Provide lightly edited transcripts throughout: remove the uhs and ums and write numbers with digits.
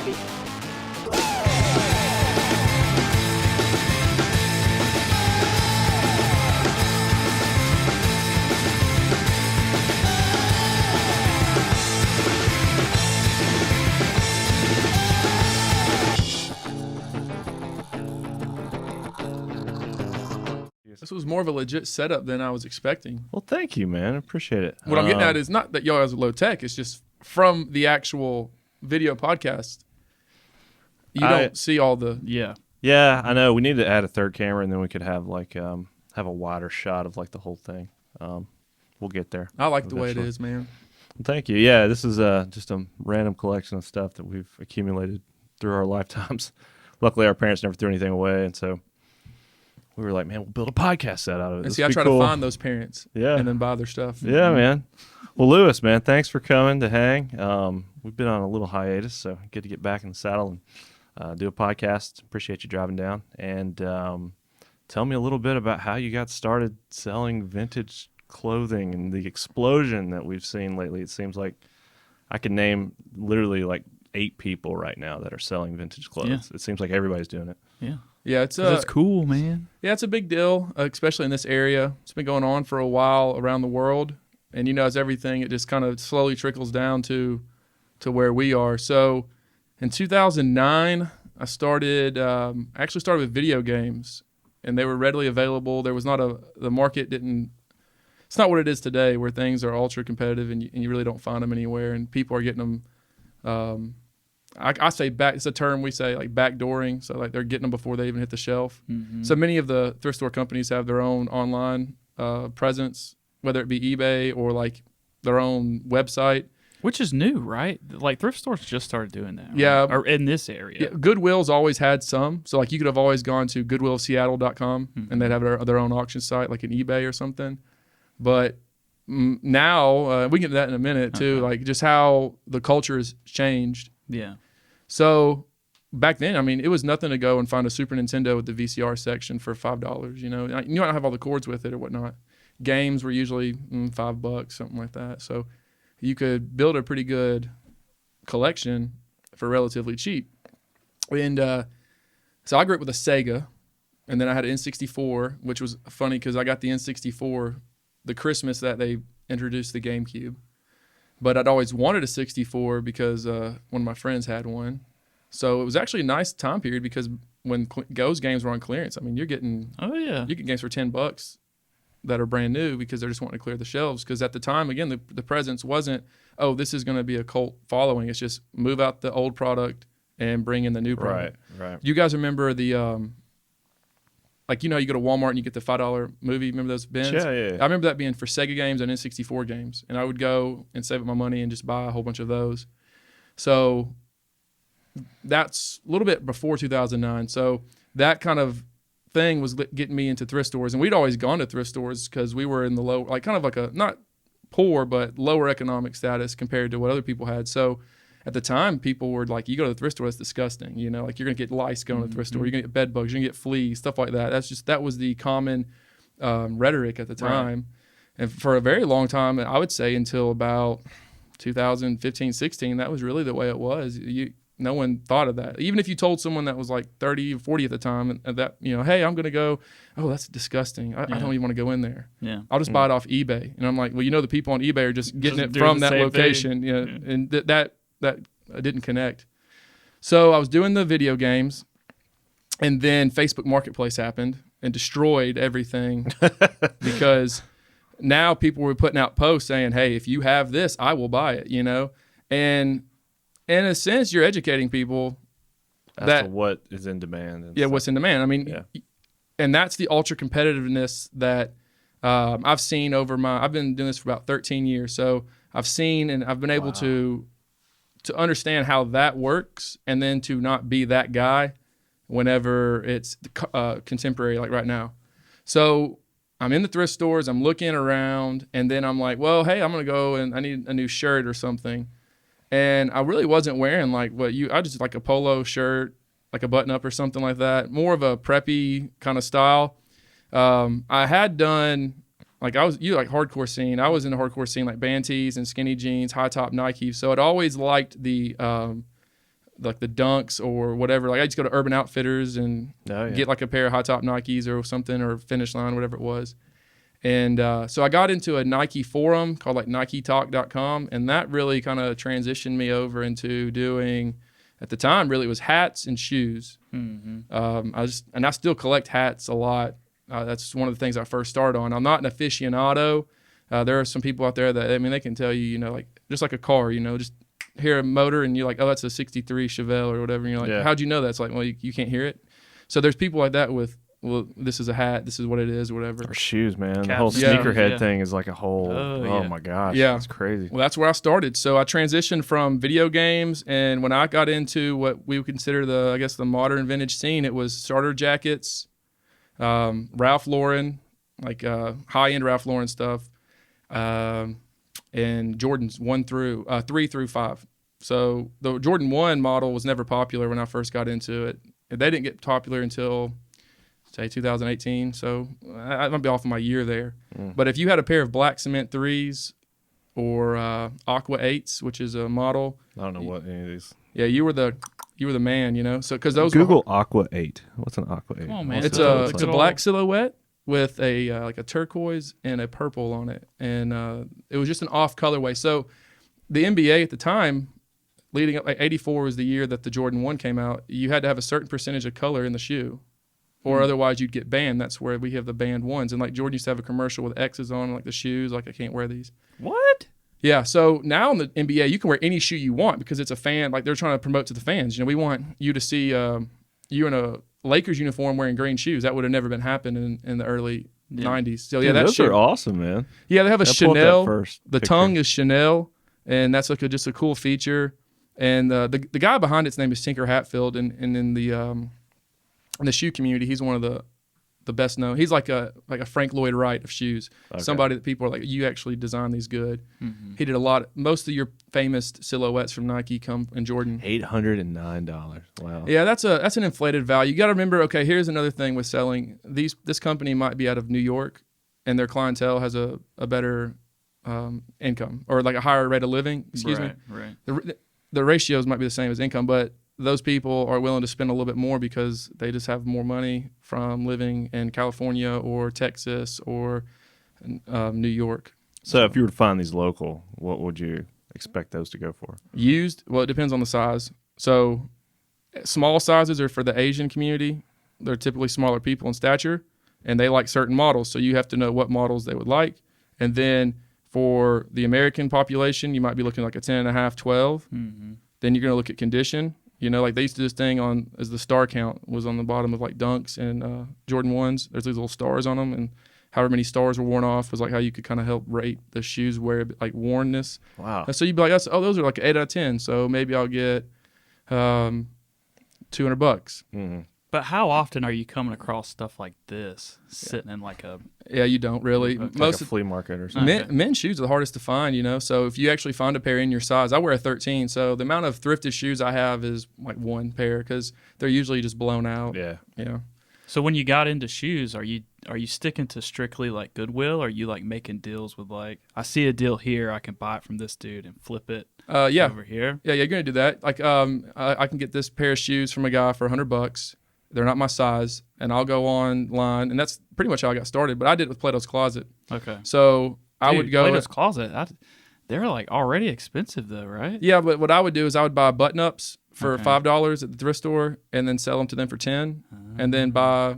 baby. This was more of a legit setup than I was expecting. Well, thank you, man. I appreciate it. What I'm getting at is not that y'all guys are low tech. It's just from the actual video podcast. You don't see all the... Yeah, I know. We need to add a third camera, and then we could have like have a wider shot of like the whole thing. We'll get there. I like the way it is, man. Well, thank you. Yeah, this is just a random collection of stuff that we've accumulated through our lifetimes. Luckily, our parents never threw anything away, and so we were like, man, we'll build a podcast set out of it. And see, I try to find those parents and then buy their stuff. Yeah, man. Well, Lewis, man, thanks for coming to hang. We've been on a little hiatus, so good to get back in the saddle and do a podcast. Appreciate you driving down. And tell me a little bit about how you got started selling vintage clothing and the explosion that we've seen lately. It seems like I can name literally like 8 people right now that are selling vintage clothes. Yeah. It seems like everybody's doing it. Yeah. Yeah, it's that's cool, man. Yeah, it's a big deal, especially in this area. It's been going on for a while around the world, and as everything, it just kind of slowly trickles down to where we are. So, in 2009, I started. Actually started with video games, and they were readily available. There was not the market didn't. It's not what it is today, where things are ultra competitive and you really don't find them anywhere, and people are getting them. I say back. It's a term we say, like backdooring. So like they're getting them before they even hit the shelf. Mm-hmm. So many of the thrift store companies have their own online presence, whether it be eBay or like their own website. Which is new, right? Like thrift stores just started doing that. Right? Yeah. Or in this area. Yeah, Goodwill's always had some. So like you could have always gone to goodwillseattle.com and they'd have their own auction site, like an eBay or something. But now, we can get to that in a minute too, like just how the culture has changed. Yeah. So back then, I mean, it was nothing to go and find a Super Nintendo with the VCR section for $5. You might not have all the cords with it or whatnot. Games were usually $5, something like that. So you could build a pretty good collection for relatively cheap. And so I grew up with a Sega, and then I had an N64, which was funny because I got the N64 the Christmas that they introduced the GameCube. But I'd always wanted a 64 because one of my friends had one. So it was actually a nice time period because when Go's games were on clearance, I mean, you get games for $10 that are brand new because they're just wanting to clear the shelves. Because at the time, again, the presence wasn't, oh, this is going to be a cult following. It's just move out the old product and bring in the new product. Right. You guys remember the you go to Walmart and you get the $5 movie. Remember those bins? Yeah. I remember that being for Sega games and N64 games. And I would go and save up my money and just buy a whole bunch of those. So that's a little bit before 2009. So that kind of thing was getting me into thrift stores. And we'd always gone to thrift stores because we were in the low, like kind of like a, not poor, but lower economic status compared to what other people had. So at the time, people were like, you go to the thrift store, that's disgusting. Like you're going to get lice going to the thrift store. You're going to get bed bugs. You're going to get fleas, stuff like that. That was the common rhetoric at the time. Right. And for a very long time, I would say until about 2015, 16, that was really the way it was. No one thought of that. Even if you told someone that was like 30 or 40 at the time that, hey, I'm going to go, oh, that's disgusting. I don't even want to go in there. Yeah. I'll just buy it off eBay. And I'm like, well, the people on eBay are just getting it from that location. And that didn't connect. So I was doing the video games, and then Facebook Marketplace happened and destroyed everything because now people were putting out posts saying, hey, if you have this, I will buy it, And in a sense, you're educating people as to what is in demand. What's in demand. I mean, and that's the ultra competitiveness that I've seen I've been doing this for about 13 years. So I've seen and I've been able to understand how that works, and then to not be that guy whenever it's contemporary, like right now. So I'm in the thrift stores, I'm looking around, and then I'm like, well, hey, I'm going to go and I need a new shirt or something. And I really wasn't wearing I just like a polo shirt, like a button up or something like that, more of a preppy kind of style. I had done, like like hardcore scene. I was in the hardcore scene, like band tees and skinny jeans, high top Nike. So I'd always liked the like the Dunks or whatever. Like I just go to Urban Outfitters and get like a pair of high top Nikes or something, or Finish Line, whatever it was. And so I got into a Nike forum called like NikeTalk.com, and that really kind of transitioned me over into doing, at the time, really it was hats and shoes. I still collect hats a lot. That's one of the things I first started on. I'm not an aficionado. There are some people out there that, I mean, they can tell you, like just like a car, just hear a motor and you're like, oh, that's a 63 Chevelle or whatever. And you're like, how'd you know that? It's like, well, you can't hear it. So there's people like that with, well, this is a hat, this is what it is, or whatever. Or shoes, man. Caps. The whole sneakerhead thing is like a whole, oh my gosh. Yeah. It's crazy. Well, that's where I started. So I transitioned from video games, and when I got into what we would consider the modern vintage scene, it was starter jackets, Ralph Lauren, like high-end Ralph Lauren stuff, and Jordans 3 through 5. So the Jordan 1 model was never popular when I first got into it. They didn't get popular until, say, 2018. So I might be off of my year there. But if you had a pair of black cement 3s or Aqua 8s, which is a model. I don't know what any of these. Yeah, you were the man, So because those Google Aqua 8. What's an Aqua 8? Come on, man. It's a black silhouette with a like a turquoise and a purple on it, and it was just an off colorway. So the NBA at the time, leading up, like 84 was the year that the Jordan 1 came out. You had to have a certain percentage of color in the shoe, or otherwise you'd get banned. That's where we have the banned ones. And like Jordan used to have a commercial with X's on, like the shoes. Like, I can't wear these. What? Yeah. So now in the NBA, you can wear any shoe you want because it's a fan. Like, they're trying to promote to the fans. We want you to see you in a Lakers uniform wearing green shoes. That would have never been happening in the early 90s. So yeah, those are awesome, man. Yeah, they have a Chanel. The picture. tongue is Chanel, and that's like just a cool feature. And the guy behind its name is Tinker Hatfield, and in the shoe community, he's one of the best known. He's like a Frank Lloyd Wright of shoes. Okay. Somebody that people are like, you actually designed these good. He did most of your famous silhouettes from Nike come in Jordan. $809. Wow. Yeah, that's an inflated value. You got to remember. Okay, here's another thing with selling these. This company might be out of New York, and their clientele has a better income, or like a higher rate of living. Excuse me. Right. The ratios might be the same as income, but those people are willing to spend a little bit more because they just have more money from living in California or Texas or New York. So if you were to find these local, what would you expect those to go for? Used? Well, it depends on the size. So small sizes are for the Asian community. They're typically smaller people in stature, and they like certain models. So you have to know what models they would like. And then for the American population, you might be looking like a 10.5, 12. Then you're going to look at condition. Like they used to do this thing on, as the star count was on the bottom of like Dunks and Jordan 1s. There's these little stars on them, and however many stars were worn off was like how you could kind of help rate the shoes wear, like wornness. Wow. And so you'd be like, those are like 8 out of 10. So maybe I'll get $200. But how often are you coming across stuff like this sitting in like a... Yeah, you don't really. Most like a flea market or something. Men's shoes are the hardest to find, So if you actually find a pair in your size, I wear a 13. So the amount of thrifted shoes I have is like one pair because they're usually just blown out. Yeah. So when you got into shoes, are you sticking to strictly like Goodwill, or are you like making deals with like, I see a deal here, I can buy it from this dude and flip it over here? Yeah, you're going to do that. Like I can get this pair of shoes from a guy for $100. They're not my size, and I'll go online, and that's pretty much how I got started. But I did it with Plato's Closet. Okay. So I would go. Plato's Closet, they're like already expensive though, right? Yeah, but what I would do is I would buy button-ups for $5 at the thrift store, and then sell them to them for $10, and then buy,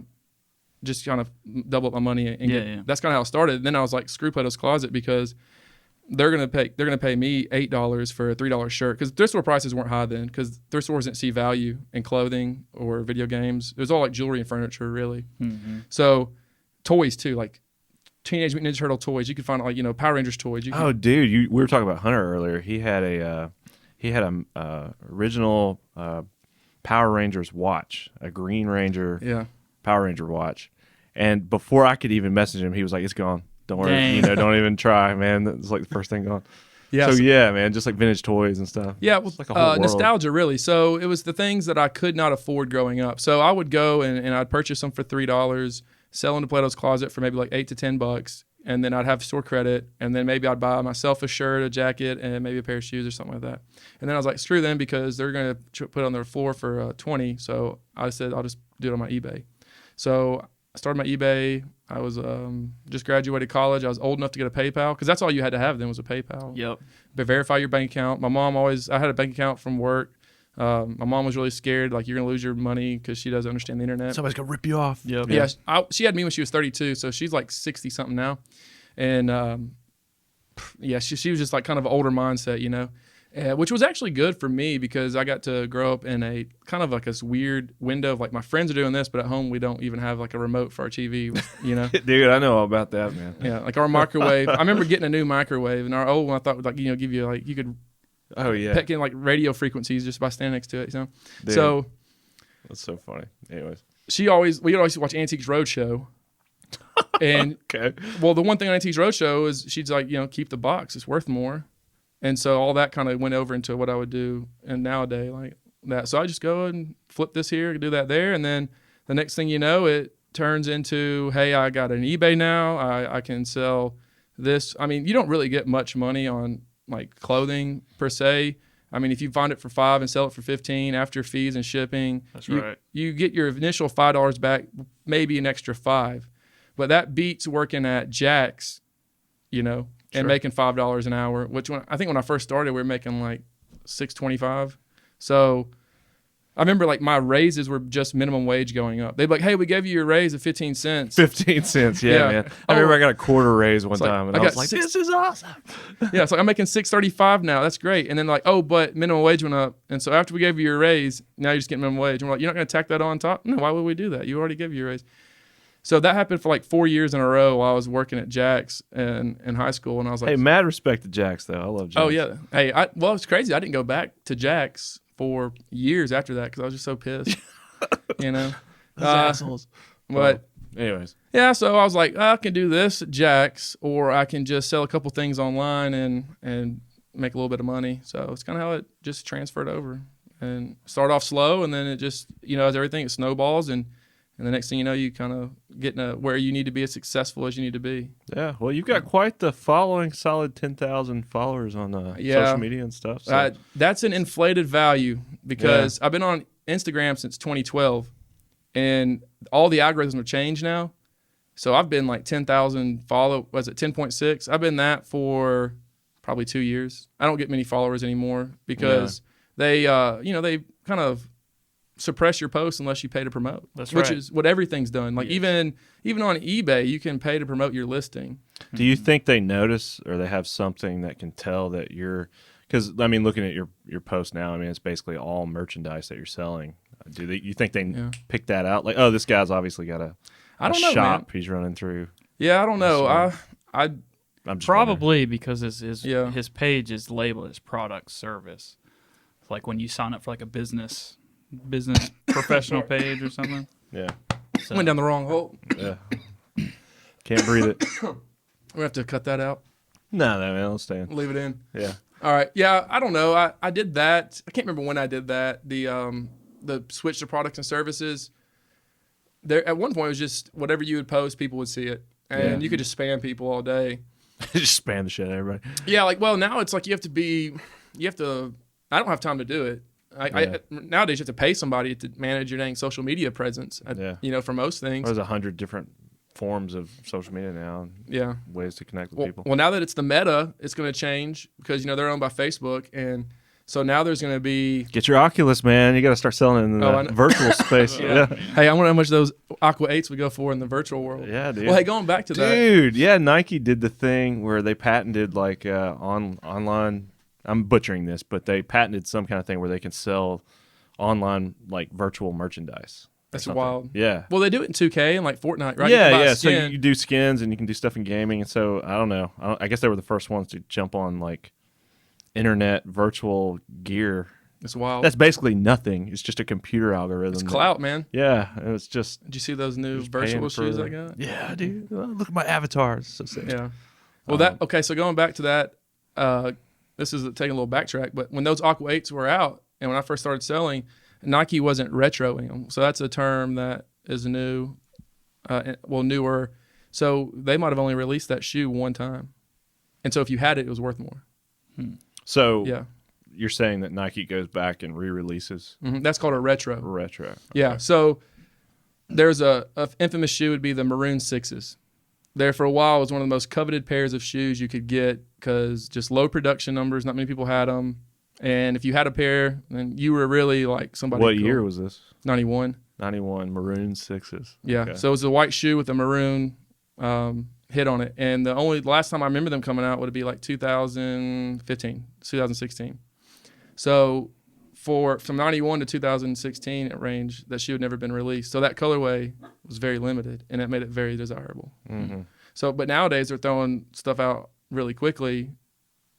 just kind of double up my money. And that's kind of how it started. And then I was like, screw Plato's Closet, because they're gonna pay me $8 for a $3 shirt, because thrift store prices weren't high then, because thrift stores didn't see value in clothing or video games. It was all like jewelry and furniture, really. So toys too, like Teenage Mutant Ninja Turtle toys. You could find like Power Rangers toys. Dude, we were talking about Hunter earlier. He had a original Power Rangers watch, a Green Ranger Power Ranger watch, and before I could even message him, he was like, "It's gone. Don't worry, don't even try, man." It's like the first thing gone. Yeah. So yeah, man, just like vintage toys and stuff. Yeah, well, like a whole nostalgia, really. So it was the things that I could not afford growing up. So I would go and I'd purchase them for $3, sell them to Plato's Closet for maybe like $8 to $10. and then I'd have store credit, and then maybe I'd buy myself a shirt, a jacket, and maybe a pair of shoes or something like that. And then I was like, screw them, because they're going to put it on their floor for $20. So I said, I'll just do it on my eBay. So I started my eBay. I was just graduated college. I was old enough to get a PayPal, because that's all you had to have then was a PayPal. Yep. But verify your bank account. My mom I had a bank account from work. My mom was really scared, like, you're going to lose your money because she doesn't understand the internet. Somebody's going to rip you off. Yep. Yeah. She had me when she was 32, so she's like 60 something now. And she was just like kind of an older mindset, you know, which was actually good for me, because I got to grow up in a kind of like this weird window of like, my friends are doing this, but at home we don't even have like a remote for our TV, you know. Dude, I know all about that, man. Yeah, like our microwave. I remember getting a new microwave, and our old one I thought would, like, you know, give you like, you could pick in like radio frequencies just by standing next to it, you know. Dude, so that's so funny. Anyways, we would always watch Antiques Roadshow. And well, the one thing on Antiques Roadshow is she's like, you know, keep the box, it's worth more. And so all that kind of went over into what I would do and nowadays like that. So I just go and flip this here, do that there, and then the next thing you know, it turns into, hey, I got an eBay now. I can sell this. I mean, you don't really get much money on like clothing per se. I mean, if you find it for $5 and sell it for $15 after fees and shipping, that's right. You get your initial $5 back, maybe an extra $5. But that beats working at Jack's, you know, and making $5 an hour. Which I think when I first started, we were making like $6.25. So I remember like my raises were just minimum wage going up. They'd be like, "Hey, we gave you your raise of 15 cents." 15 cents, yeah, man. I remember I got a quarter raise one time, and I was like, "This is awesome." Yeah, it's like I'm making $6.35 now. That's great. And then like, oh, but minimum wage went up, and so after we gave you your raise, now you're just getting minimum wage. And we're like, "You're not going to tack that on top?" No, why would we do that? You already gave you your raise. So that happened for like 4 years in a row while I was working at Jack's in high school, and I was like, "Hey, mad respect to Jack's though. I love Jack's." Oh yeah. Hey, it's crazy. I didn't go back to Jack's for years after that because I was just so pissed. You know, those assholes. But anyways, yeah. So I was like, I can do this at Jack's, or I can just sell a couple things online and make a little bit of money. So it's kind of how it just transferred over, and start off slow, and then it just, you know, as everything, it snowballs, and the next thing you know, you kind of get where you need to be as successful as you need to be. Yeah, well, you've got quite the following, solid 10,000 followers on social media and stuff. So. That's an inflated value because I've been on Instagram since 2012, and all the algorithms have changed now. So I've been like 10,000 was it 10.6? I've been that for probably 2 years. I don't get many followers anymore because they kind of suppress your posts unless you pay to promote. Which is what everything's done. Like even on eBay, you can pay to promote your listing. Do you think they notice, or they have something that can tell that you're? Because I mean, looking at your post now, I mean, it's basically all merchandise that you're selling. You think they pick that out? Like, oh, this guy's obviously got a shop man. He's running through. Yeah, I don't know. I'm just probably wondering. Because his page is labeled as product service. Like when you sign up for like a business professional page or something. Yeah. So. Went down the wrong hole. Yeah. Can't breathe it. We have to cut that out. No, man, it'll stay in. Leave it in. Yeah. All right. Yeah, I don't know. I did that. I can't remember when I did that. The switch to products and services. There at one point it was just whatever you would post, people would see it, and you could just spam people all day. Just spam the shit out of everybody. Yeah. Like, well, now it's like you have to. I don't have time to do it. Nowadays, you have to pay somebody to manage your dang social media presence. You know, for most things. There's 100 different forms of social media now. Yeah. Ways to connect with people. Well, now that it's the Meta, it's going to change because, you know, they're owned by Facebook. And so now there's going to be. Get your Oculus, man. You got to start selling it in the virtual space. Yeah. Hey, I wonder how much those Aqua 8s would go for in the virtual world. Yeah, dude. Well, hey, going back to that. Dude, yeah, Nike did the thing where they patented like online. I'm butchering this, but they patented some kind of thing where they can sell online like virtual merchandise. That's wild. Yeah. Well, they do it in 2K and like Fortnite, right? Yeah. So you do skins and you can do stuff in gaming. And so I don't know. I guess they were the first ones to jump on like internet virtual gear. It's wild. That's basically nothing. It's just a computer algorithm. It's clout, man. Yeah. It was just. Did you see those new virtual shoes I got? Yeah, dude. Look at my avatars. So sick. Yeah. Well, okay. So going back to that. This is taking a little backtrack, but when those Aqua 8s were out and when I first started selling, Nike wasn't retroing them. So that's a term that is new, newer. So they might have only released that shoe one time. And so if you had it, it was worth more. So Yeah. you're saying that Nike goes back and re-releases? That's called a retro. Retro. Okay. Yeah. So there's a infamous shoe would be the Maroon Sixes. There for a while was one of the most coveted pairs of shoes you could get because just low production numbers. Not many people had them. And if you had a pair, then you were really like somebody. What cool. year was this? 91. 91 Maroon Sixes. Yeah. Okay. So it was a white shoe with a maroon hit on it. And the last time I remember them coming out would be like 2015, 2016. So from 91 to 2016 at range, that shoe had never been released. So that colorway was very limited, and it made it very desirable. Mm-hmm. So, but nowadays they're throwing stuff out really quickly,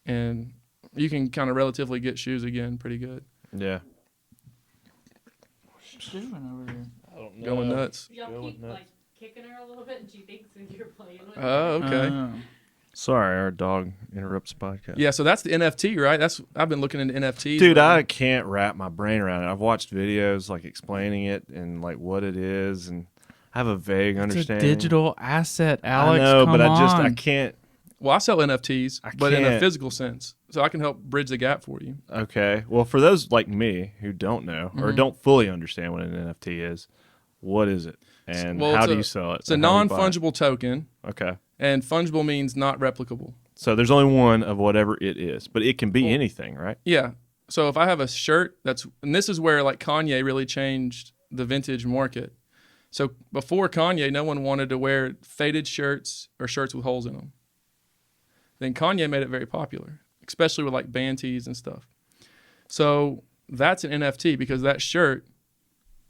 and you can kind of relatively get shoes again pretty good. Yeah. What's she doing over here? I don't know. Going nuts. Y'all keep like kicking her a little bit, and she thinks that you're playing with her. Oh, okay. Sorry, our dog interrupts the podcast. Yeah, so that's the NFT, right? I've been looking into NFTs. Dude, I can't wrap my brain around it. I've watched videos like explaining it and like what it is, and I have a vague understanding. It's a digital asset, Alex. I know, Come but on. I can't. Well, I sell NFTs, but in a can't. physical sense, so I can help bridge the gap for you. Okay. Well, for those like me who don't know or don't fully understand what an NFT is, what is it? And how do you sell it? It's a And how do you buy it? non-fungible token, Okay. and fungible means not replicable. So there's only one of whatever it is, but it can be anything, right? Yeah. So if I have a shirt and this is where like Kanye really changed the vintage market. So before Kanye, no one wanted to wear faded shirts or shirts with holes in them. Then Kanye made it very popular, especially with like band tees and stuff. So that's an NFT because that shirt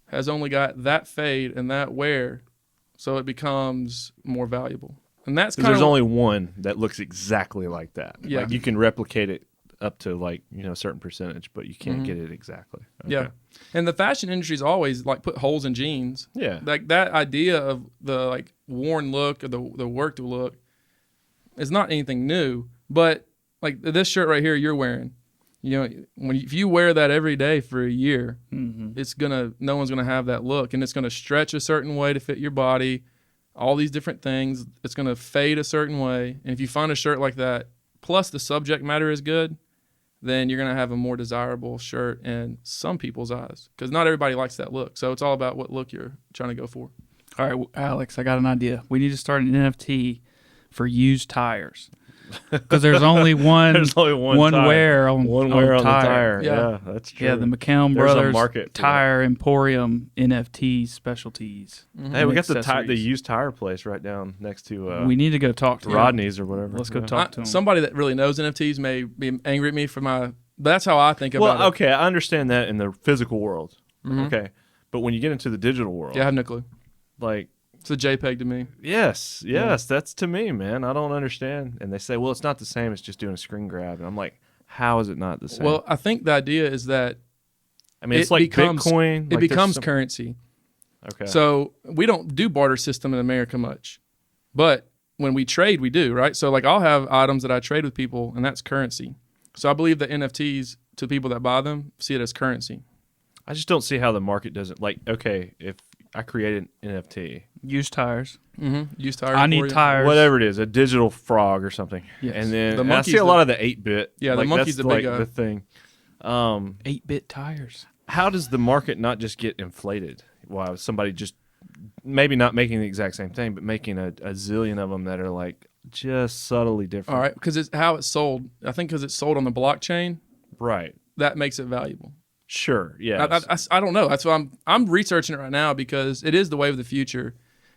has only got that fade and that wear, so it becomes more valuable. And that's kind of there's only one that looks exactly like that. Yeah. Like you can replicate it up to like, a certain percentage, but you can't get it exactly. Okay. Yeah. And the fashion industry's always like put holes in jeans. Yeah. Like that idea of the like worn look or the worked look is not anything new. But like this shirt right here you're wearing, if you wear that every day for a year, no one's gonna have that look, and it's gonna stretch a certain way to fit your body. All these different things. It's gonna fade a certain way, and if you find a shirt like that, plus the subject matter is good, then you're gonna have a more desirable shirt in some people's eyes, because not everybody likes that look. So it's all about what look you're trying to go for. All right, Alex, I got an idea. We need to start an NFT for used tires. Because there's only one. There's only one tire. wear on One on wear on the tire. tire. Yeah. Yeah, that's true. Yeah, the McCown There's a Brothers market for Tire Emporium NFT specialties. Hey, we got the accessories. used tire place right down next to We need to go talk to him. Rodney's or whatever. Let's go Yeah. talk to him. Somebody that really knows NFTs may be angry at me for but that's how I think about Well, it. okay, I understand that in the physical world. Okay, but when you get into the digital world, Yeah, I have no clue. like, It's a JPEG to me. yes, that's to me, man. I don't understand. And they say, well, it's not the same. It's just doing a screen grab. And I'm like, how is it not the same? Well, I think the idea is that I mean, it's like Bitcoin. It like, becomes there's currency. Okay. So we don't do barter system in America much, but when we trade, we do, right? So like I'll have items that I trade with people, and that's currency. So I believe that NFTs, to people that buy them, see it as currency. I just don't see how the market doesn't, like, okay, if I create an NFT, Used tires. Used tires. I need for you. tires. whatever it is, a digital frog or something. Yes. And then The and I monkey's see a lot of the 8-bit. Yeah, the like, monkey's that's the big like the thing. 8-bit tires. How does the market not just get inflated? Why somebody just maybe not making the exact same thing, but making a zillion of them that are like just subtly different. All right, because it's how it's sold. I think because it's sold on the blockchain, Right. that makes it valuable. Sure. Yeah. I don't know. That's why I'm researching it right now, because it is the wave of the future,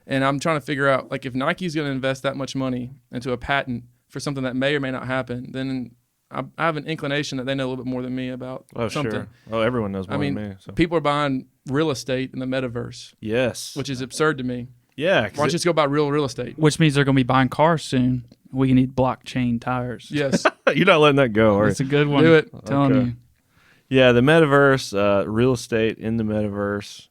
and I'm trying to figure out, like, if Nike's going to invest that much money into a patent for something that may or may not happen, then I have an inclination that they know a little bit more than me about something. Sure. Oh, everyone knows more I mean, than me. So. people are buying real estate in the metaverse, Yes. which is absurd to me. Yeah. Why don't you just go buy real estate? Which means they're going to be buying cars soon. We need blockchain tires. Yes, you're not letting that go, are you? That's a good one. do it. I'm telling Okay. you. Yeah, the metaverse, real estate in the metaverse.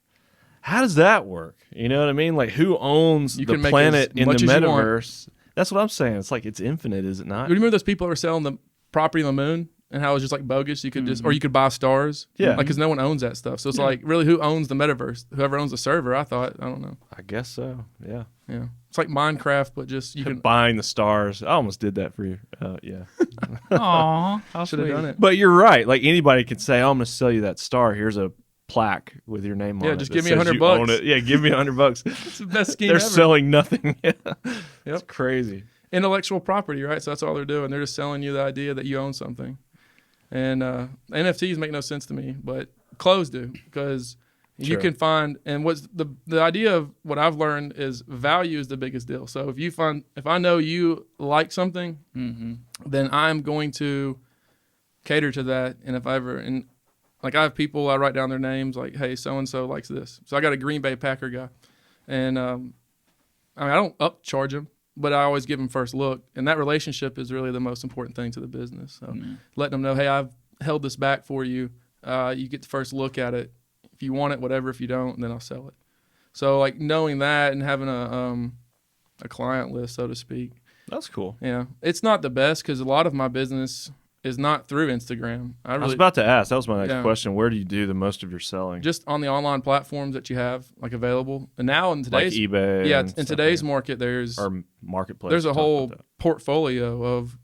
How does that work? You know what I mean? Like, who owns You the can make planet as in the much as you want. metaverse? That's what I'm saying. It's like it's infinite, is it not? You remember those people that were selling the property on the moon? and how it's just like bogus. You could just, or you could buy stars. Yeah. Like, because no one owns that stuff. So it's like, really, who owns the metaverse? Whoever owns the server, I thought. I don't know. I guess so. Yeah. Yeah. It's like Minecraft, but just you can. Buying the stars. I almost did that for you. Yeah. Aw, how Should have sweet. done it. But you're right. Like anybody could say, "Oh, I'm going to sell you that star. Here's a plaque with your name on it." Yeah, just that give me says $100 you bucks. own it. Yeah, give me $100. It's the best scheme They're ever. selling nothing. It's crazy. Intellectual property, right? So that's all they're doing. They're just selling you the idea that you own something. And NFTs make no sense to me, but clothes do, because you Sure. can find, and what's the idea of what I've learned is value is the biggest deal. So if I know you like something, then I'm going to cater to that. And like I have people, I write down their names, like, hey, so and so likes this. So I got a Green Bay Packer guy, and I don't upcharge him, but I always give him first look, and that relationship is really the most important thing to the business. So letting them know, hey, I've held this back for you. You get the first look at it. If you want it, whatever. If you don't, then I'll sell it. So like knowing that and having a client list, so to speak. That's cool. Yeah, it's not the best because a lot of my business is not through Instagram. I was about to ask. That was my next Yeah. question. Where do you do the most of your selling? just on the online platforms that you have like available. And now in like today's eBay. yeah, and in stuff today's like market, that? Or marketplace. there's a talk whole about that. portfolio of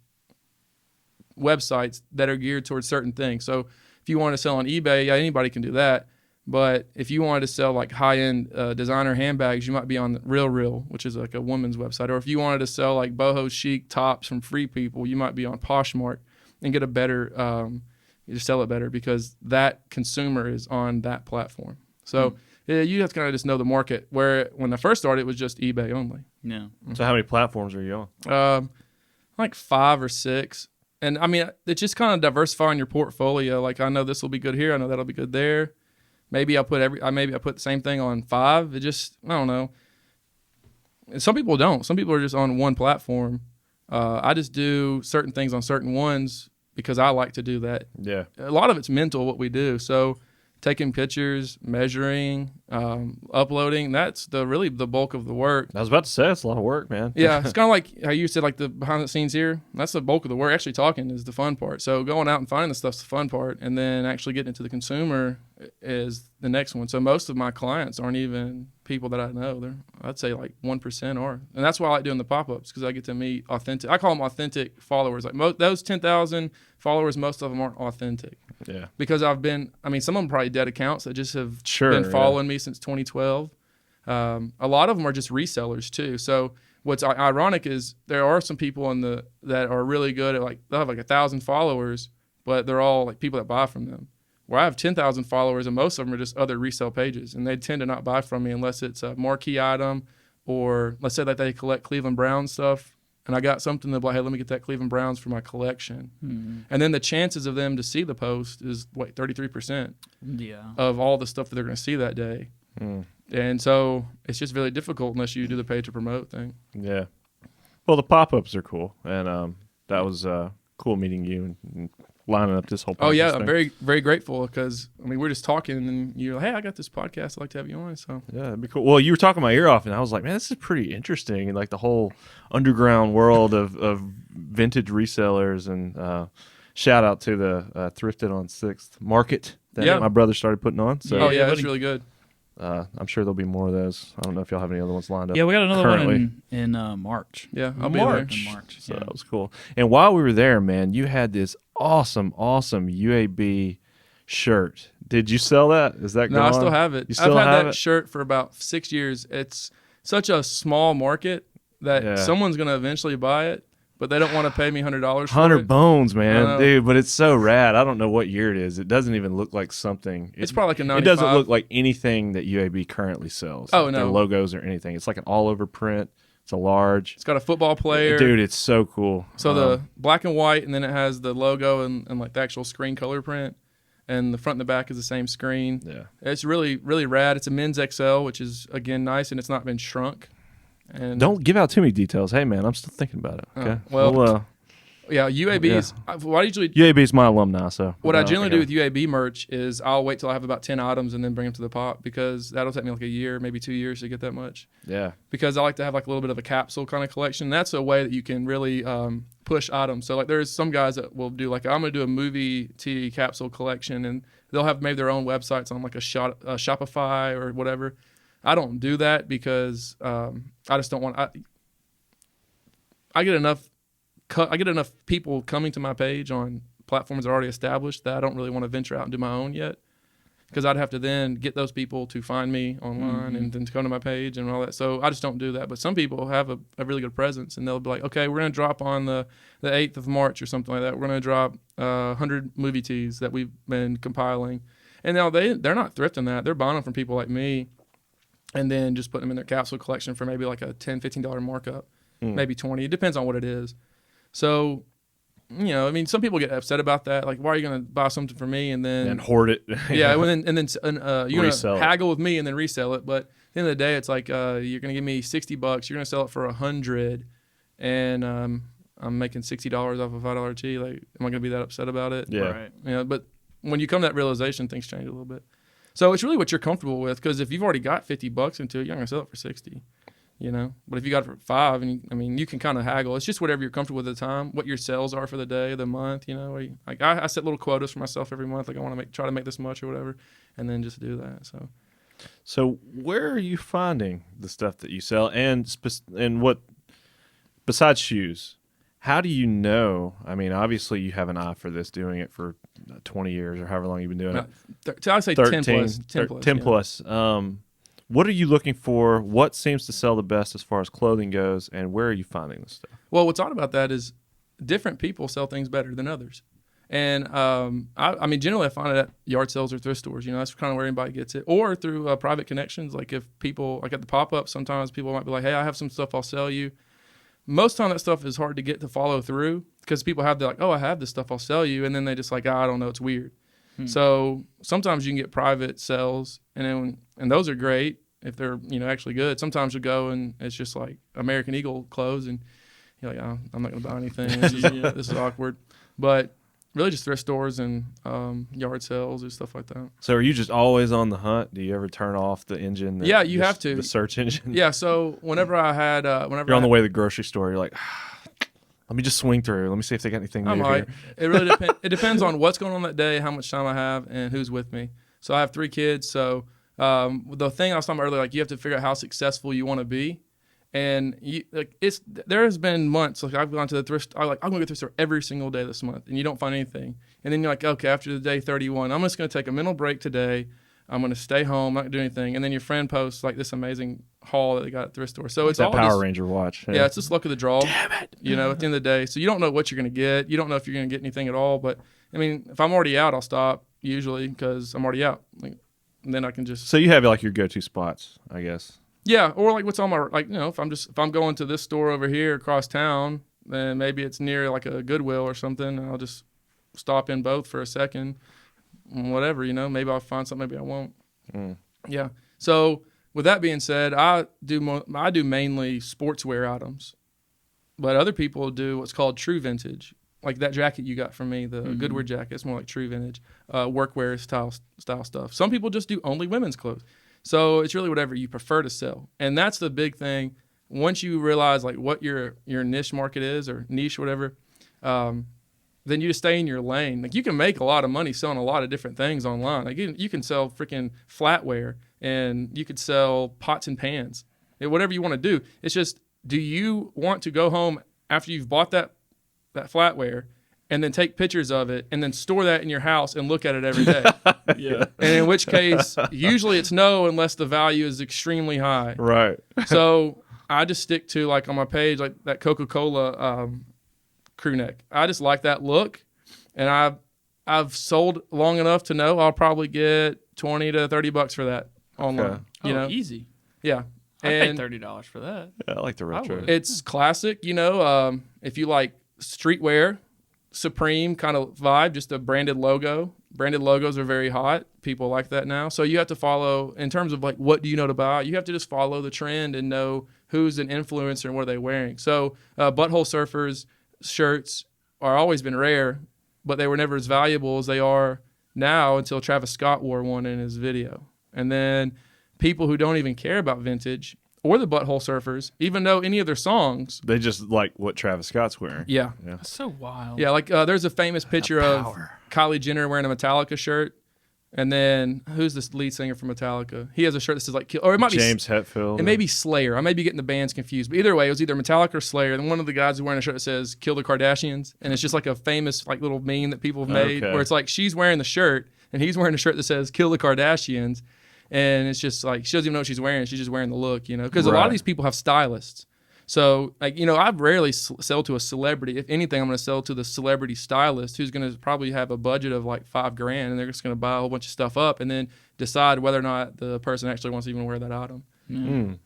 websites that are geared towards certain things. So if you want to sell on eBay, yeah, anybody can do that. But if you wanted to sell like high-end designer handbags, you might be on Real, which is like a woman's website. Or if you wanted to sell like boho chic tops from Free People, you might be on Poshmark and get a better, you just sell it better because that consumer is on that platform. So yeah, you have to kind of just know the market. Where when I first started, it was just eBay only. Yeah. So how many platforms are you on? Like 5 or 6. And I mean, it's just kind of diversifying your portfolio. Like I know this will be good here. I know that'll be good there. Maybe I put the same thing on 5. It just, I don't know. And some people don't. Some people are just on one platform. I just do certain things on certain ones because I like to do that. Yeah. A lot of it's mental, what we do. So taking pictures, measuring, uploading, that's really the bulk of the work. I was about to say, it's a lot of work, man. Yeah, it's kind of like how you said, like the behind the scenes here. That's the bulk of the work. Actually talking is the fun part. So going out and finding the stuff's the fun part, and then actually getting it to the consumer is the next one. So most of my clients aren't even people that I know. I'd say like 1% are. And that's why I like doing the pop-ups, because I get to meet authentic. I call them authentic followers. Like those 10,000 followers, most of them aren't authentic. Yeah. Because some of them probably dead accounts that just have Sure, been following me since 2012. A lot of them are just resellers too. So what's ironic is there are some people that are really good at, like, they'll have like 1,000 followers, but they're all like people that buy from them. Where I have 10,000 followers, and most of them are just other resale pages, and they tend to not buy from me unless it's a marquee item, or let's say that they collect Cleveland Browns stuff, and I got something to be like, hey, let me get that Cleveland Browns for my collection. And then the chances of them to see the post is 33% of all the stuff that they're going to see that day. And so it's just really difficult unless you do the pay to promote thing. Yeah. Well, the pop-ups are cool, and that was cool meeting you and lining up this whole podcast. Oh yeah, thing. I'm very, very grateful, because we're just talking, and you're like, hey, I got this podcast, I'd like to have you on. So Yeah, that'd be cool. Well, you were talking my ear off, and I was like, man, this is pretty interesting, and like the whole underground world of vintage resellers. And shout out to the Thrifted on 6th market that my brother started putting on. So oh yeah, that's really good. I'm sure there'll be more of those. I don't know if y'all have any other ones lined up. Yeah, we got another currently. one in March. Yeah, I'll be March. there. In March. So Yeah. that was cool. And while we were there, man, you had this awesome UAB shirt. Did you sell that? Is that No, gone? I still have it. You still I've had have that it? shirt for about 6 years. It's such a small market that someone's going to eventually buy it, but they don't want to pay me $100 for 100 it. bones, I man, know. dude. But it's so rad. I don't know what year it is. It doesn't even look like something. It's probably like a 95. It doesn't look like anything that UAB currently sells. Oh, like no. their logos or anything. It's like an all-over print. It's a large. It's got a football player. Dude, it's so cool. So the black and white, and then it has the logo and like the actual screen color print. And the front and the back is the same screen. Yeah. It's really, really rad. It's a men's XL, which is, again, nice, and it's not been shrunk. And Don't give out too many details. Hey, man, I'm still thinking about it. Okay. well, Yeah, UABs. What I usually UAB is my alumni, so what I generally do with UAB merch is I'll wait till I have about 10 items and then bring them to the pop, because that'll take me like a year, maybe 2 years to get that much. Yeah. Because I like to have like a little bit of a capsule kind of collection. That's a way that you can really push items. So like there's some guys that will do like, I'm going to do a movie tee capsule collection, and they'll have maybe their own websites on like a Shopify or whatever. I don't do that because I just don't want. I get enough people coming to my page on platforms that are already established that I don't really want to venture out and do my own yet, because I'd have to then get those people to find me online and then to come to my page and all that. So I just don't do that. But some people have a really good presence, and they'll be like, okay, we're going to drop on the 8th of March or something like that. We're going to drop 100 movie tees that we've been compiling. And now they're not thrifting that. They're buying them from people like me and then just putting them in their capsule collection for maybe like a $10, $15 markup, maybe 20. It depends on what it is. So, you know, I mean, some people get upset about that. Like, why are you going to buy something for me and then hoard it? Yeah, and then you're going to haggle with me and then resell it. But at the end of the day, it's like you're going to give me $60. You're going to sell it for $100, and I'm making $60 off a $5 tee. Like, am I going to be that upset about it? Yeah. Right. You know, but when you come to that realization, things change a little bit. So it's really what you're comfortable with, because if you've already got $50 into it, you're not going to sell it for 60. You know, but if you got it for 5, and you can kind of haggle. It's just whatever you're comfortable with at the time, what your sales are for the day, the month. You know, like I set little quotas for myself every month. Like I want to try to make this much or whatever, and then just do that. So where are you finding the stuff that you sell, and what besides shoes? How do you know? I mean, obviously you have an eye for this, doing it for 20 years or however long you've been doing it. I'd say 10 plus. 10 plus. What are you looking for? What seems to sell the best as far as clothing goes, and where are you finding this stuff? Well, what's odd about that is different people sell things better than others. And I mean, generally I find it at yard sales or thrift stores. You know, that's kind of where anybody gets it. Or through private connections. Like if people, like at the pop-up, sometimes people might be like, hey, I have some stuff, I'll sell you. Most of the time that stuff is hard to get to follow through, because people have like, oh, I have this stuff, I'll sell you. And then they just like, I don't know, it's weird. So sometimes you can get private sales, and those are great if they're, you know, actually good. Sometimes you go and it's just like American Eagle clothes, and you're like, oh, I'm not going to buy anything. This is awkward. But really just thrift stores and yard sales or stuff like that. So are you just always on the hunt? Do you ever turn off the engine? Yeah, you have to. The search engine? Yeah, so whenever I had... You're on the way to the grocery store, you're like... Let me just swing through. Let me see if they got anything new here. It really depends. It depends on what's going on that day, how much time I have, and who's with me. So I have 3 kids. So the thing I was talking about earlier, like you have to figure out how successful you want to be, and there has been months like I've gone to the thrift. I'm going to go to the thrift store every single day this month, and you don't find anything. And then you're like, okay, after the day 31, I'm just going to take a mental break today. I'm going to stay home, not going to do anything. And then your friend posts like this amazing haul that they got at the thrift store. So it's that all Power just, Ranger watch. Yeah, it's just luck of the draw. Damn it. You know, at the end of the day. So you don't know what you're going to get. You don't know if you're going to get anything at all. But, I mean, if I'm already out, I'll stop usually because I'm already out. Like, and then I can just... So you have like your go-to spots, I guess. Yeah, or like what's on my... Like, you know, if I'm going to this store over here across town, then maybe it's near like a Goodwill or something, and I'll just stop in both for a second. Whatever, you know. Maybe I'll find something, maybe I won't. Yeah. So with that being said, I do mainly sportswear items, but other people do what's called true vintage, like that jacket you got from me, the Goodwear jacket. It's more like true vintage, workwear style stuff. Some people just do only women's clothes. So it's really whatever you prefer to sell, and that's the big thing. Once you realize like what your niche market is or niche, whatever. Then you just stay in your lane. Like you can make a lot of money selling a lot of different things online. Like you can sell freaking flatware, and you could sell pots and pans, whatever you want to do. It's just, do you want to go home after you've bought that flatware and then take pictures of it and then store that in your house and look at it every day? Yeah. And in which case, usually it's no, unless the value is extremely high. Right. So I just stick to like on my page, like that Coca-Cola crew neck. I just like that look, and I've sold long enough to know I'll probably get $20 to $30 for that online. Okay. You know, Easy. Yeah, I pay and $30 for that. Yeah, I like the retro. would. it's classic. You know, if you like streetwear, Supreme kind of vibe, just a branded logo. Branded logos are very hot. People like that now. So you have to follow, in terms of like what do you know to buy, you have to just follow the trend and know who's an influencer and what are they wearing. So Butthole Surfers shirts are always been rare, but they were never as valuable as they are now until Travis Scott wore one in his video. And then people who don't even care about vintage or the Butthole Surfers even know any of their songs. They just like what Travis Scott's wearing. Yeah. That's so wild. Yeah, like there's a famous picture of Kylie Jenner wearing a Metallica shirt. And then who's this lead singer from Metallica? He has a shirt that says like, or it might James Hetfield. It may be Slayer. I may be getting the bands confused, but either way, it was either Metallica or Slayer. And one of the guys is wearing a shirt that says "Kill the Kardashians," and it's just like a famous like little meme that people have made, where it's like she's wearing the shirt and he's wearing a shirt that says "Kill the Kardashians," and it's just like she doesn't even know what she's wearing. She's just wearing the look, because a lot of these people have stylists. So, like, I rarely sell to a celebrity. If anything, I'm going to sell to the celebrity stylist who's going to probably have a budget of like $5,000, and they're just going to buy a whole bunch of stuff up and then decide whether or not the person actually wants to even wear that item.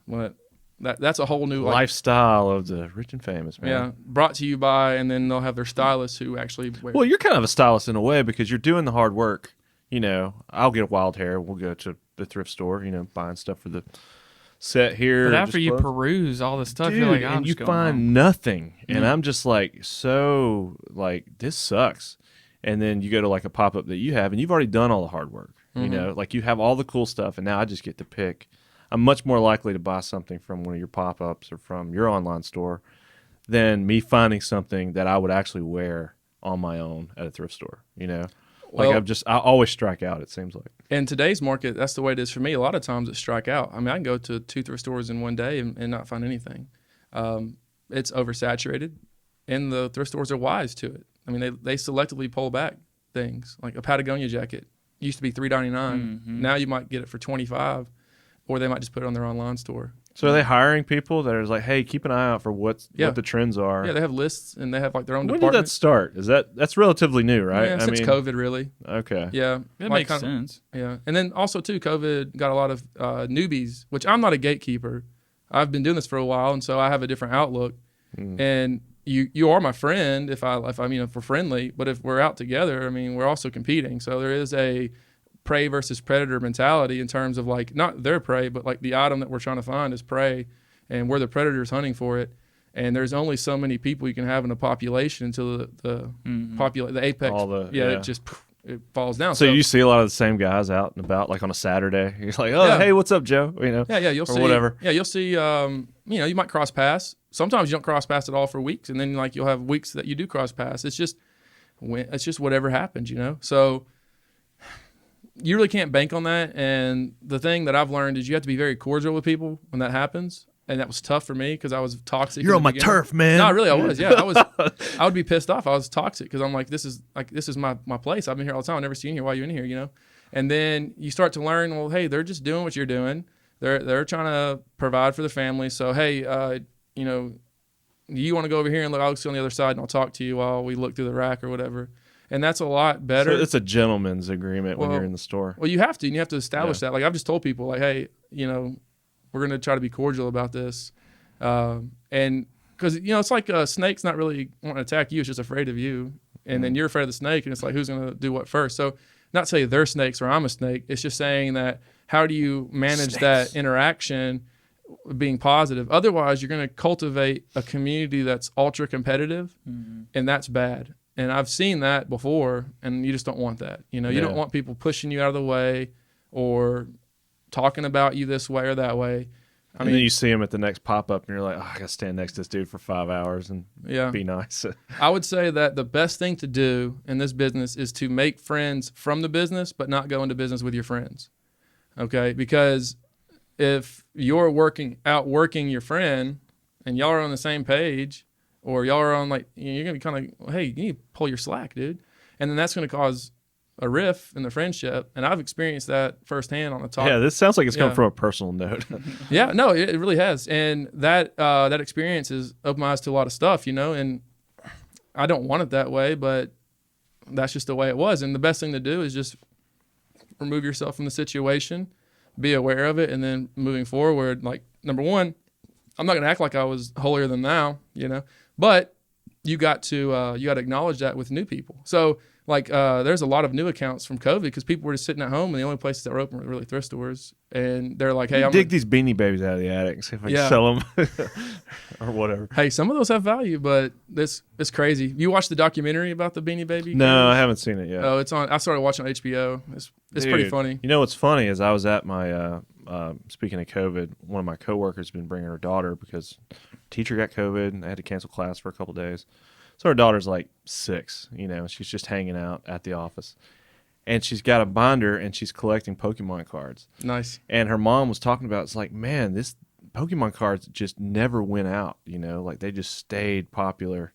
But that's a whole new lifestyle of the rich and famous, man. Yeah, brought to you by, and then they'll have their stylists who actually wear. Well, you're kind of a stylist in a way because you're doing the hard work. I'll get a wild hair. We'll go to the thrift store, buying stuff for the set here. But after you peruse all the stuff, dude, you're like, and you find nothing. And I'm just like, so like, this sucks. And then you go to like a pop-up that you have, and you've already done all the hard work. Like you have all the cool stuff, and now I just get to pick. I'm much more likely to buy something from one of your pop-ups or from your online store than me finding something that I would actually wear on my own at a thrift store. Like I always strike out, it seems like. In today's market, that's the way it is for me. A lot of times it strike out. I mean, I can go to 2 thrift stores in one day and not find anything. It's oversaturated, and the thrift stores are wise to it. I mean, they selectively pull back things. Like a Patagonia jacket used to be $3.99. Mm-hmm. Now you might get it for $25, or they might just put it on their online store. So are they hiring people that are like, hey, keep an eye out for what the trends are? Yeah, they have lists, and they have like their own department. When did that start? That's relatively new, right? Yeah, since COVID, really. Okay. Yeah. It makes sense. Yeah. And then also, too, COVID got a lot of newbies, which I'm not a gatekeeper. I've been doing this for a while, and so I have a different outlook. And you are my friend if we're friendly, but if we're out together, I mean, we're also competing. So there is a prey versus predator mentality in terms of like not their prey, but like the item that we're trying to find is prey, and we're the predators hunting for it. And there's only so many people you can have in a population until the apex, it falls down. So you see a lot of the same guys out and about, like on a Saturday. You're like, hey, what's up, Joe? You'll see whatever. Yeah, you'll see. You might cross paths. Sometimes you don't cross paths at all for weeks, and then like you'll have weeks that you do cross paths. It's just whatever happens, So you really can't bank on that. And the thing that I've learned is you have to be very cordial with people when that happens. And that was tough for me because I was toxic. You're on my turf, man. No, really, I was. Yeah, I would be pissed off. I was toxic because I'm like, this is my place. I've been here all the time. I've never seen you. Why are you in here? And then you start to learn. Well, hey, they're just doing what you're doing. They're trying to provide for the family. So hey, you want to go over here and look? I'll sit on the other side and I'll talk to you while we look through the rack or whatever. And that's a lot better. So it's a gentleman's agreement when you're in the store. Well, you have to. And you have to establish that. Like I've just told people, like, hey, we're going to try to be cordial about this. And because, it's like a snake's not really wanting to attack you. It's just afraid of you. And then you're afraid of the snake. And it's like, who's going to do what first? So not to say they're snakes or I'm a snake. It's just saying that how do you manage that interaction being positive? Otherwise, you're going to cultivate a community that's ultra competitive. And that's bad. And I've seen that before, and you just don't want that. You don't want people pushing you out of the way or talking about you this way or that way. I mean, then you see him at the next pop-up, and you're like, I got to stand next to this dude for 5 hours and be nice. I would say that the best thing to do in this business is to make friends from the business, but not go into business with your friends. Okay? Because if you're outworking your friend and y'all are on the same page, or y'all are on you're going to be kind of, hey, you need to pull your slack, dude. And then that's going to cause a rift in the friendship. And I've experienced that firsthand on the top. Yeah, this sounds like it's coming from a personal note. Yeah, no, it really has. And that experience has opened my eyes to a lot of stuff, and I don't want it that way, but that's just the way it was. And the best thing to do is just remove yourself from the situation, be aware of it, and then moving forward, like, number one, I'm not going to act like I was holier than thou, but you got to acknowledge that with new people. So like there's a lot of new accounts from COVID because people were just sitting at home and the only places that were open were really thrift stores. And they're like, hey, I'm dig these Beanie Babies out of the attic and see if I can sell them or whatever. Hey, some of those have value, but it's crazy. You watched the documentary about the Beanie Baby? No, I haven't seen it yet. Oh, it's on. I started watching on HBO. It's pretty funny. You know what's funny is I was at my speaking of COVID, one of my coworkers has been bringing her daughter because teacher got COVID and they had to cancel class for a couple days. So her daughter's like 6, she's just hanging out at the office. And she's got a binder and she's collecting Pokemon cards. Nice. And her mom was talking about, it's like, man, this Pokemon cards just never went out, like they just stayed popular.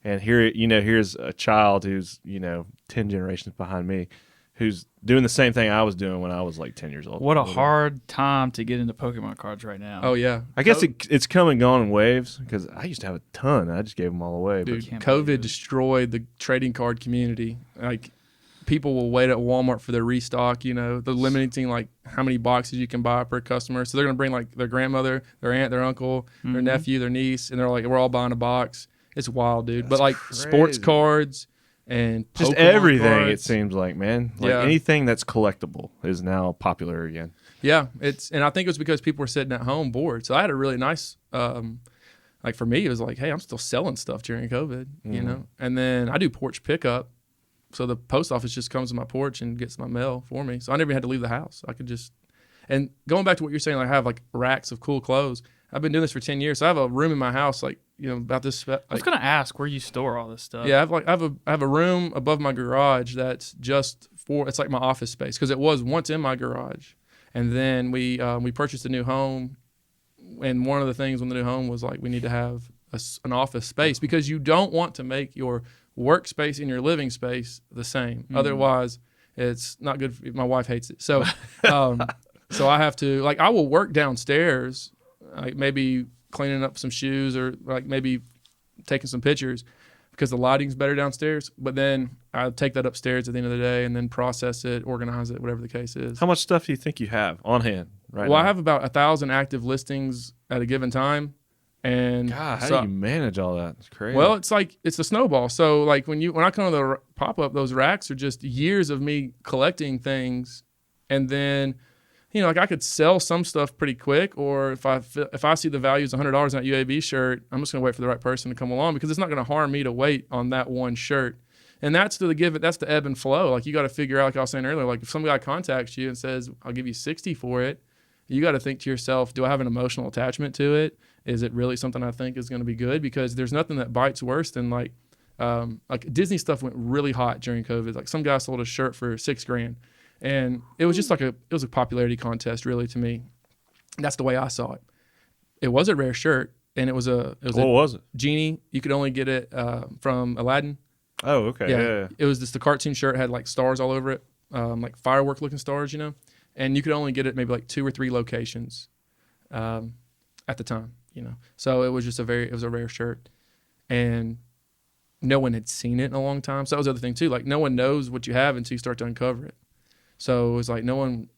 And here, here's a child who's, 10 generations behind me, who's doing the same thing I was doing when I was like 10 years old. What a hard time to get into Pokemon cards right now. Oh, yeah. I guess it's come and gone in waves because I used to have a ton. I just gave them all away. Dude, COVID destroyed the trading card community. Like, people will wait at Walmart for their restock, the limiting, like, how many boxes you can buy per customer. So they're going to bring, like, their grandmother, their aunt, their uncle, their nephew, their niece, and they're like, we're all buying a box. It's wild, dude. That's but, like, crazy. Sports cards and just Pokemon everything, cards, it seems like, man. Like, anything that's collectible is now popular again. Yeah, and I think it was because people were sitting at home bored. So I had a really nice, like, for me, it was like, hey, I'm still selling stuff during COVID, And then I do porch pickup. So the post office just comes to my porch and gets my mail for me. So I never had to leave the house. I could just, and going back to what you're saying, like I have like racks of cool clothes. I've been doing this for 10 years. So I have a room in my house, like, about this. Like, I was going to ask where you store all this stuff. Yeah, I have a room above my garage that's just it's like my office space because it was once in my garage. And then we purchased a new home. And one of the things with the new home was like, we need to have an office space because you don't want to make your workspace and your living space the same. Otherwise, it's not good. My wife hates it. So, so I have to, like, I will work downstairs, like maybe cleaning up some shoes or like maybe taking some pictures because the lighting's better downstairs. But then I take that upstairs at the end of the day and then process it, organize it, whatever the case is. How much stuff do you think you have on hand right now? Well, I have about 1,000 active listings at a given time. And God, how do you manage all that? It's crazy. Well, it's like it's a snowball. So like when I come to the pop up, those racks are just years of me collecting things, and then like I could sell some stuff pretty quick, or if I see the value is $100 on that UAB shirt, I'm just gonna wait for the right person to come along because it's not gonna harm me to wait on that one shirt. And that's the ebb and flow. Like you got to figure out, like I was saying earlier, like if some guy contacts you and says I'll give you 60 for it, you got to think to yourself, do I have an emotional attachment to it? Is it really something I think is going to be good? Because there's nothing that bites worse than like Disney stuff went really hot during COVID. Like some guy sold a shirt for $6,000, and it was just it was a popularity contest really to me. That's the way I saw it. It was a rare shirt, and it was what was it? Genie. You could only get it from Aladdin. Oh, okay. Yeah. It was just the cartoon shirt, had like stars all over it, like firework looking stars, and you could only get it maybe like 2 or 3 locations at the time. So it was just a rare shirt, and no one had seen it in a long time. So that was the other thing too. Like no one knows what you have until you start to uncover it. So it was like boom,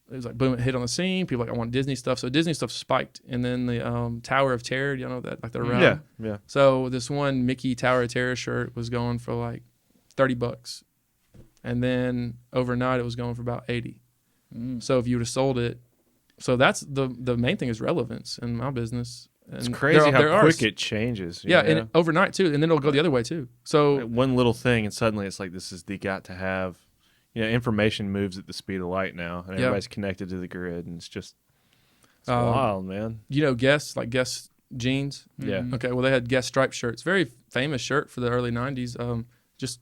it hit on the scene. People were like, I want Disney stuff. So Disney stuff spiked, and then the Tower of Terror, that, like the ride. Yeah. So this one Mickey Tower of Terror shirt was going for like $30, and then overnight it was going for about 80. So if you would have sold it, so that's the main thing is relevance in my business. And it's crazy how quick it changes. Yeah, and overnight too, and then it'll go the other way too. So like one little thing, and suddenly it's like this is the got to have. Information moves at the speed of light now, and everybody's connected to the grid, and it's wild, man. Guess jeans. Yeah. Okay. Well, they had Guess striped shirts. Very famous shirt for the early '90s. Just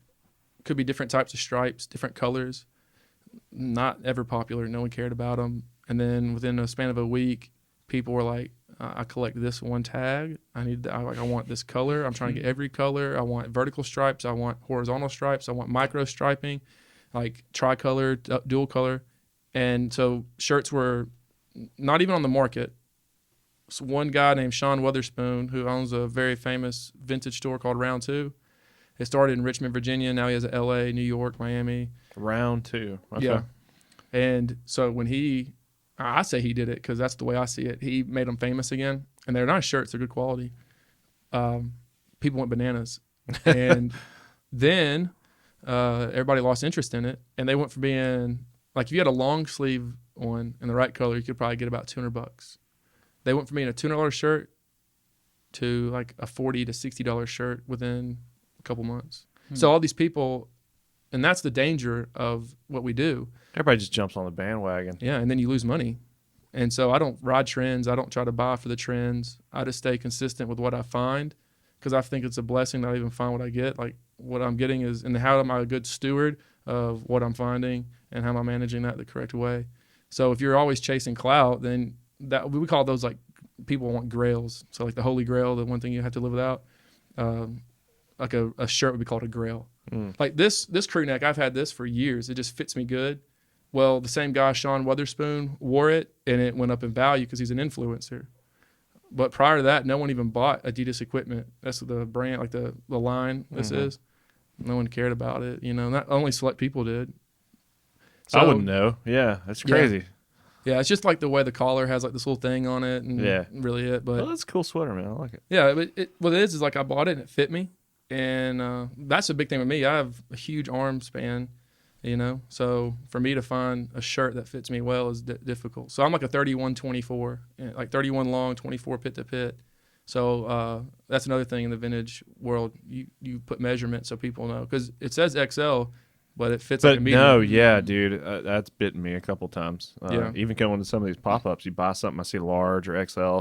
could be different types of stripes, different colors. Not ever popular. No one cared about them. And then within a span of a week, people were like, I collect this one tag. I want this color. I'm trying to get every color. I want vertical stripes. I want horizontal stripes. I want micro striping, like tricolor, dual color. And so shirts were not even on the market. So one guy named Sean Weatherspoon, who owns a very famous vintage store called Round 2. It started in Richmond, Virginia. Now he has LA, New York, Miami. Round 2. Okay. Yeah. And so when I say he did it because that's the way I see it. He made them famous again, and they're nice shirts. They're good quality. People went bananas, and then everybody lost interest in it, and they went from being like if you had a long sleeve one in the right color, you could probably get about $200. They went from being a $200 shirt to like a $40 to $60 shirt within a couple months. So all these people, and that's the danger of what we do. Everybody just jumps on the bandwagon. Yeah, and then you lose money. And so I don't ride trends. I don't try to buy for the trends. I just stay consistent with what I find because I think it's a blessing that I even find what I get. Like what I'm getting is, and how am I a good steward of what I'm finding and how am I managing that the correct way? So if you're always chasing clout, then that we call those like people want grails. So like the holy grail, the one thing you have to live without. Like a shirt would be called a grail. Like this crew neck, I've had this for years. It just fits me good. Well, the same guy, Sean Weatherspoon, wore it, and it went up in value because he's an influencer. But prior to that, no one even bought Adidas equipment. That's the brand, like the line this is. No one cared about it. You know, not only select people did. So, I wouldn't know. Yeah, that's crazy. Yeah, it's just like the way the collar has like this little thing on it, and really it. But well, that's a cool sweater, man. I like it. Yeah, but what it is like I bought it and it fit me. And that's a big thing with me. I have a huge arm span, you know. So for me to find a shirt that fits me well is difficult. So I'm like a 31-24, like 31 long, 24 pit to pit. So that's another thing in the vintage world. You put measurements so people know because it says XL, but it fits like a medium. No, yeah, dude, that's bitten me a couple times. Even going to some of these pop-ups, you buy something, I see large or XL.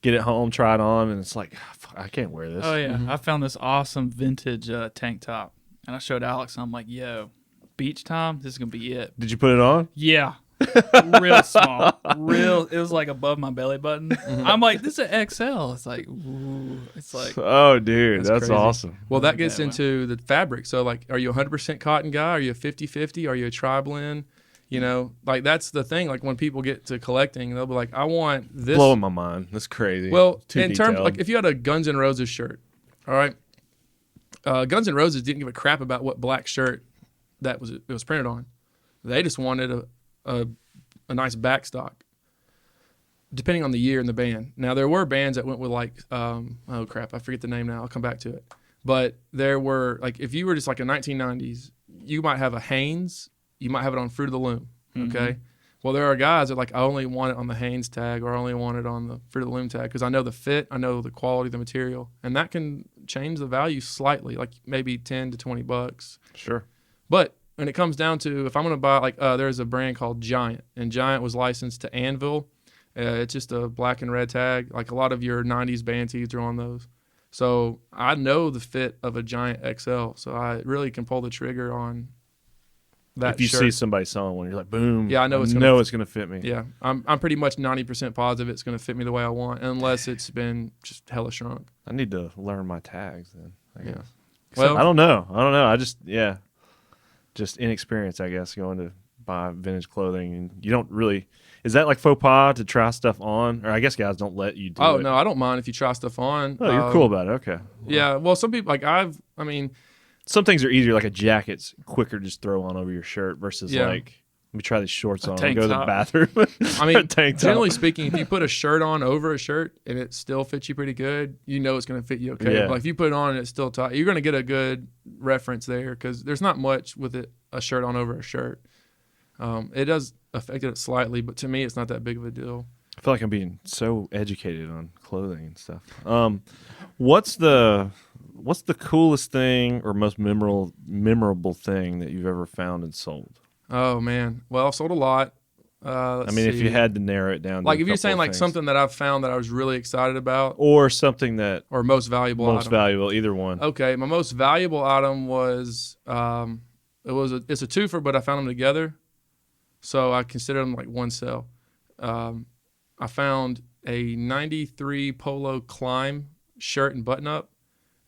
Get it home, try it on, and it's like, I can't wear this. Oh, yeah. I found this awesome vintage tank top, and I showed Alex, and I'm like, yo, beach time, this is going to be it. Did you put it on? Yeah. Real small. It was like above my belly button. I'm like, this is an XL. It's like, ooh. It's like. Oh, dude, that's crazy. awesome. Well, that gets into the fabric. So, like, are you a 100% cotton guy? Are you a 50-50? Are you a tri-blend? You know, like that's the thing. Like when people get to collecting, they'll be like, "I want this." Blowing my mind. That's crazy. Well, Too in terms, detailed. like if you had a Guns N' Roses shirt, all right, Guns N' Roses didn't give a crap about what black shirt it was printed on. They just wanted a nice backstock, depending on the year and the band. Now there were bands that went with like, oh crap, I forget the name now. I'll come back to it. But there were like, if you were just like a 1990s, you might have a Hanes. You might have it on Fruit of the Loom, okay? Well, there are guys that like, I only want it on the Hanes tag or I only want it on the Fruit of the Loom tag because I know the fit, I know the quality of the material, and that can change the value slightly, like maybe $10 to $20. Sure. But when it comes down to if I'm going to buy, like there's a brand called Giant, and Giant was licensed to Anvil. It's just a black and red tag. Like a lot of your 90s band tees are on those. So I know the fit of a Giant XL, so I really can pull the trigger on that if you shirt. see somebody selling one, you're like, boom. Yeah, I know it's going to fit me. Yeah, I'm pretty much 90% positive it's going to fit me the way I want, unless it's been just hella shrunk. I need to learn my tags then, I guess. Well, I don't know. I just inexperience, I guess, going to buy vintage clothing. And you don't really, is that like faux pas to try stuff on? Or I guess guys don't let you do it. Oh, no, I don't mind if you try stuff on. Oh, you're cool about it. Okay. Yeah, well, some people, like some things are easier, like a jacket's quicker to just throw on over your shirt versus like, let me try these shorts on and go to the bathroom. I mean, tank top. Generally speaking, if you put a shirt on over a shirt and it still fits you pretty good, you know it's going to fit you okay. Yeah. But like if you put it on and it's still tight, you're going to get a good reference there because there's not much with it, a shirt on over a shirt. It does affect it slightly, but to me, it's not that big of a deal. I feel like I'm being so educated on clothing and stuff. What's the coolest thing or most memorable thing that you've ever found and sold? Oh man, well I've sold a lot. If you had to narrow it down, like if you're saying like something that I've found that I was really excited about, or something that, or most valuable, either one. Okay, my most valuable item was it's a twofer, but I found them together, so I consider them like one sell. I found a '93 Polo Climb shirt and button up,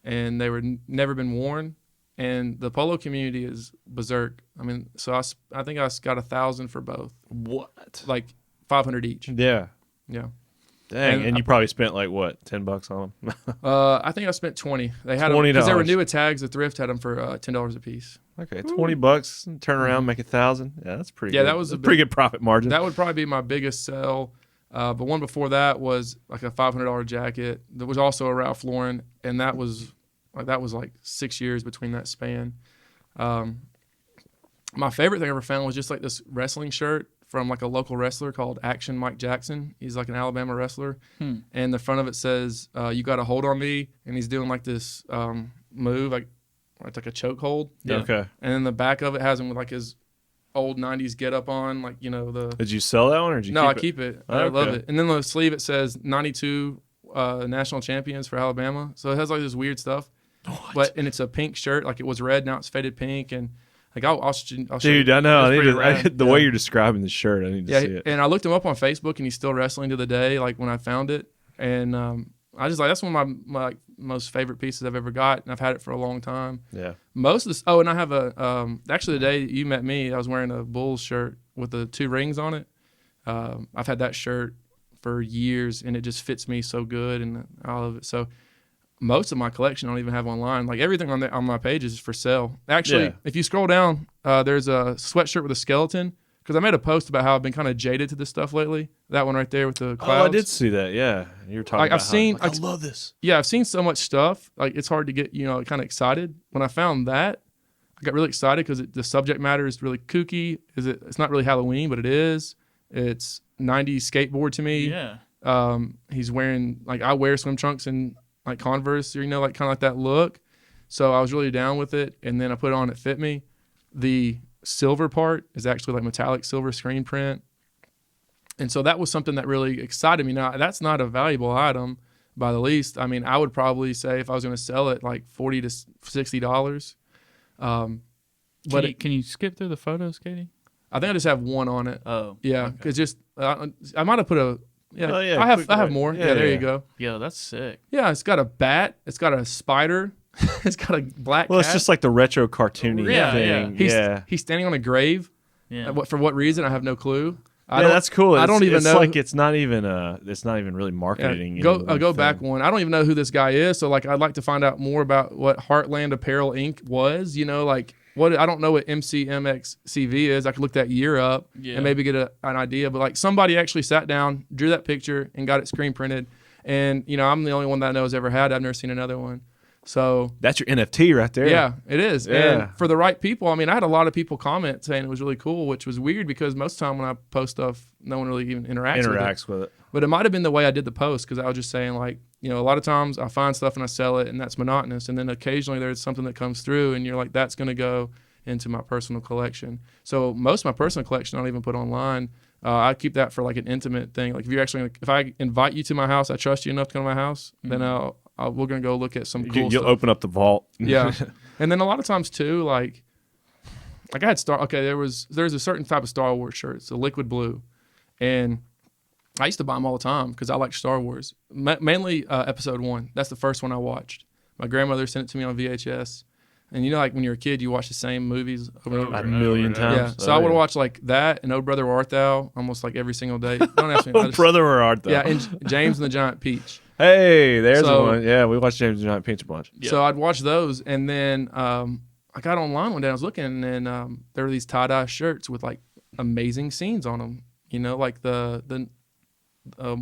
and they were never been worn. And the polo community is berserk. I mean, so I think I got 1,000 for both. What? Like 500 each. Yeah. Yeah. Dang. And you probably spent like what, $10 on them? I think I spent 20. They had them because they were new at tags. The thrift had them for $10 a piece. Okay, $20. Turn around, make 1,000. Yeah, that's pretty. Yeah, good. that was a pretty good profit margin. That would probably be my biggest sell. But one before that was like a $500 jacket. That was also a Ralph Lauren, and that was like 6 years between that span. My favorite thing I ever found was just like this wrestling shirt from like a local wrestler called Action Mike Jackson. He's like an Alabama wrestler. And the front of it says, you got a hold on me. And he's doing like this move, like it's like a chokehold. Yeah. Okay. And then the back of it has him with like his old 90s get up on, like, Did you sell that one or did you keep it? Oh, I love it. And then the sleeve, it says 92 national champions for Alabama. So it has like this weird stuff. And it's a pink shirt. Like it was red, now it's faded pink. And like I'll show Dude, you. I know. The way you're describing the shirt, I need to see it. And I looked him up on Facebook, and he's still wrestling to the day, like when I found it. And I just that's one of my most favorite pieces I've ever got, and I've had it for a long time. Yeah. Most of this. Oh, and I have actually the day you met me, I was wearing a Bulls shirt with the 2 rings on it. I've had that shirt for years, and it just fits me so good, and I love it. So most of my collection I don't even have online. Like everything on my page is for sale. Actually, if you scroll down, there's a sweatshirt with a skeleton. Because I made a post about how I've been kind of jaded to this stuff lately. That one right there with the clouds. Oh, I did see that. Yeah, you're talking about. I love this. Yeah, I've seen so much stuff. Like it's hard to get kind of excited. When I found that, I got really excited because the subject matter is really kooky. It's not really Halloween, but it is. It's 90s skateboard to me. Yeah. He's wearing I wear swim trunks and like Converse, or like kind of like that look. So I was really down with it, and then I put it on. It fit me. The silver part is actually like metallic silver screen print, and so that was something that really excited me. Now that's not a valuable item by the least. I mean, I would probably say if I was going to sell it, like $40 to $60. Can you skip through the photos, Katie? I think I just have one on it. Oh, yeah, because just I might have put a Oh, yeah, I have more. Yeah, there you go. Yeah, that's sick. Yeah, it's got a bat. It's got a spider. It's got a black cat. It's just like the retro cartoony thing. He's standing on a grave. Yeah. For what reason? I have no clue. That's cool. I don't even know. Like it's not even really marketing. Go back one. I don't even know who this guy is. So like, I'd like to find out more about what Heartland Apparel Inc. was. I don't know what MCMXCV is. I could look that year up and maybe get an idea. But like somebody actually sat down, drew that picture, and got it screen printed. And I'm the only one that I know has ever had. I've never seen another one. So that's your NFT right there. Yeah, it is. Yeah. And for the right people, I mean, I had a lot of people comment saying it was really cool, which was weird because most of the time when I post stuff, no one really even interacts with it. But it might have been the way I did the post, because I was just saying like, a lot of times I find stuff and I sell it, and that's monotonous. And then occasionally there's something that comes through and you're like, that's going to go into my personal collection. So most of my personal collection I don't even put online. I keep that for like an intimate thing. Like if I invite you to my house, I trust you enough to come to my house, then we're going to go look at some cool stuff. You'll open up the vault. Yeah. And then a lot of times too, like I had there's a certain type of Star Wars shirts, the liquid blue. And I used to buy them all the time because I like Star Wars. Mainly episode 1. That's the first one I watched. My grandmother sent it to me on VHS. And like when you're a kid, you watch the same movies over and over. A million times. Yeah. So I would watch like that and Oh Brother Where Art Thou almost like every single day. Don't ask me. Oh Brother Where Art Thou. Yeah, and James and the Giant Peach. Hey, there's one. Yeah, we watched James and the Giant Peach a bunch. Yeah. So I'd watch those, and then I got online one day. I was looking, and there were these tie-dye shirts with like amazing scenes on them. Like the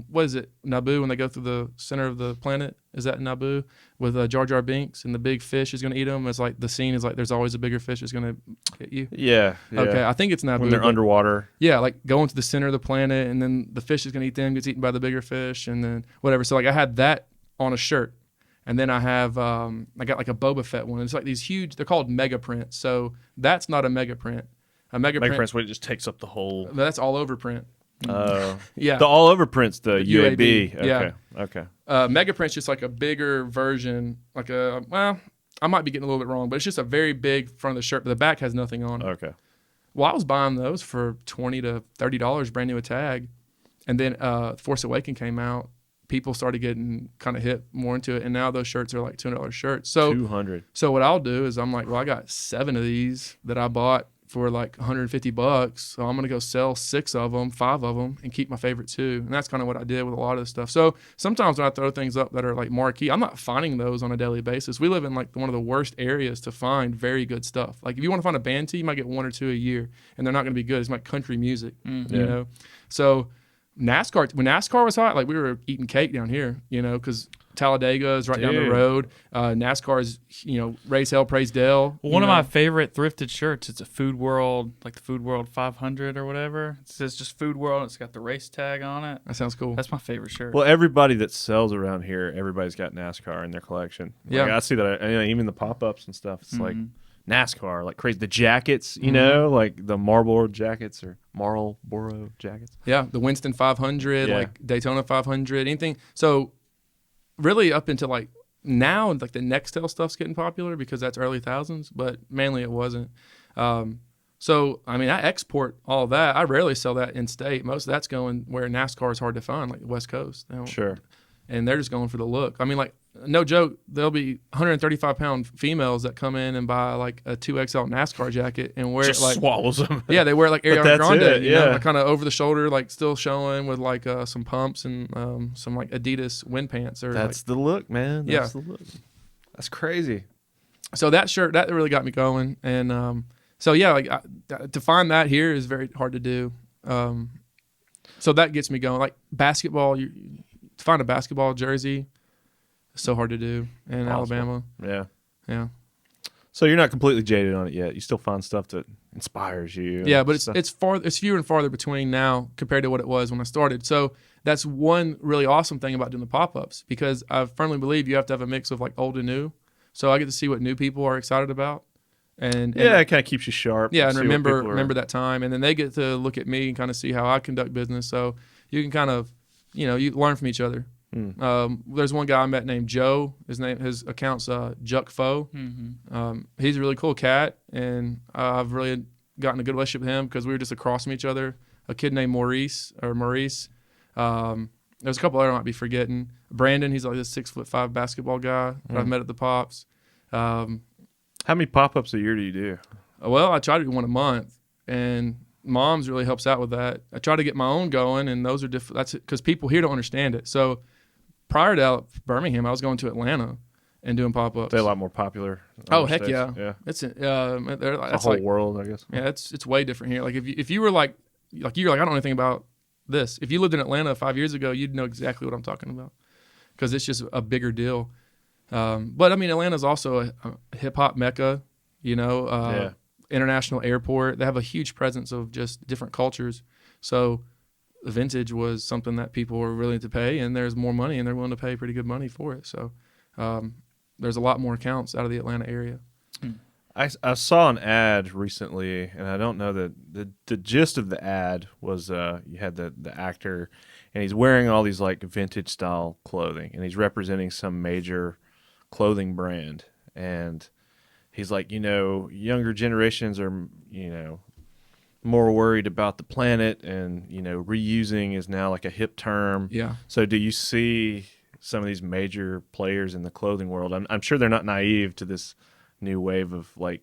what is it, Naboo, when they go through the center of the planet? Is that Naboo with Jar Jar Binks and the big fish is going to eat them? It's like the scene is like there's always a bigger fish that's going to get you. Yeah. Okay, I think it's Naboo. When they're underwater. Yeah, like going to the center of the planet, and then the fish is going to eat them, gets eaten by the bigger fish, and then whatever. So like I had that on a shirt. And then I have, I got like a Boba Fett one. It's like these huge, they're called mega prints. So that's not a mega print. A mega print's when it just takes up the whole. That's all over print. Yeah. The all over print's the UAB. Okay. Yeah. Okay. Mega print's just like a bigger version, I might be getting a little bit wrong, but it's just a very big front of the shirt, but the back has nothing on it. Okay. Well, I was buying those for $20 to $30, brand new with tag. And then Force Awakens came out. People started getting kind of hit more into it, and now those shirts are like $200 shirts. So $200. So what I'll do is I'm like, well, I got 7 of these that I bought for like $150, so I'm gonna go sell 6 of them, 5 of them, and keep my favorite 2. And that's kind of what I did with a lot of this stuff. So sometimes when I throw things up that are like marquee, I'm not finding those on a daily basis. We live in like one of the worst areas to find very good stuff. Like if you want to find a band tee, you might get 1 or 2 a year, and they're not gonna be good. It's like country music, you know. So when NASCAR was hot, like we were eating cake down here, because Talladega is right down the Dude. road. NASCAR is, raise hell, praise Dale. Well, one of my favorite thrifted shirts, it's a Food World, like the Food World 500 or whatever. It says just Food World. It's got the race tag on it. That sounds cool. That's my favorite shirt. Well, everybody that sells around here, everybody's got NASCAR in their collection. Like, Yeah. I see that. Even the pop-ups and stuff. It's like NASCAR, like crazy. The jackets, like the Marlboro jackets or Marlboro jackets. Yeah, the Winston 500, Yeah. like Daytona 500, anything. So really up until like now, like the Nextel stuff's getting popular because that's early thousands, but mainly it wasn't. So, I mean, I export all that. I rarely sell that in state. Most of that's going where NASCAR is hard to find, like the West Coast. They don't- Sure. And they're just going for the look. I mean, like, no joke, there'll be 135-pound females that come in and buy like a 2XL NASCAR jacket and wear Just it like swallows them. yeah, they wear it like Ariana that's Grande, it, yeah. like kind of over the shoulder, like still showing with like some pumps and some like Adidas wind pants or That's the look, man. That's Yeah. the look. That's crazy. so that shirt that really got me going. And so yeah, like to find that here is very hard to do. So that gets me going. Like basketball, to find a basketball jersey, it's so hard to do in Alabama. Yeah. Yeah. So you're not completely jaded on it yet. You still find stuff that inspires you. Yeah, but stuff. it's fewer and farther between now compared to what it was when I started. So that's one really awesome thing about doing the pop-ups, because I firmly believe you have to have a mix of like old and new. So I get to see what new people are excited about, and yeah, it kind of keeps you sharp. yeah, and see what remember people are- remember that time, and then they get to look at me and kind of see how I conduct business. So you can kind of, you learn from each other. There's one guy I met named Joe. His account's Juck Fo. He's a really cool cat, and I've really gotten a good relationship with him because we were just across from each other. A kid named Maurice. There's a couple other I might be forgetting. Brandon, he's like this 6'5" basketball guy that I've met at the Pops. How many pop-ups a year do you do? Well, I try to do one a month, and Mom's really helps out with that. I try to get my own going, and those are different. That's because people here don't understand it. So prior to Birmingham, I was going to Atlanta and doing pop-ups. They're a lot more popular. in Oh, other heck states. yeah. Yeah. It's The that's whole like world, I guess. yeah, it's way different here. Like if you were like you're like I don't know anything about this. If you lived in Atlanta 5 years ago, you'd know exactly what I'm talking about because it's just a bigger deal. But I mean, Atlanta's also a hip hop mecca. International airport. They have a huge presence of just different cultures. So vintage was something that people were willing to pay, and there's more money, and they're willing to pay pretty good money for it. So there's a lot more accounts out of the Atlanta area. I saw an ad recently, and I don't know the gist of the ad was you had the actor, and he's wearing all these like vintage style clothing, and he's representing some major clothing brand, and he's like, younger generations are, more worried about the planet, and reusing is now like a hip term. Yeah. So do you see some of these major players in the clothing world? I'm sure they're not naive to this new wave of like,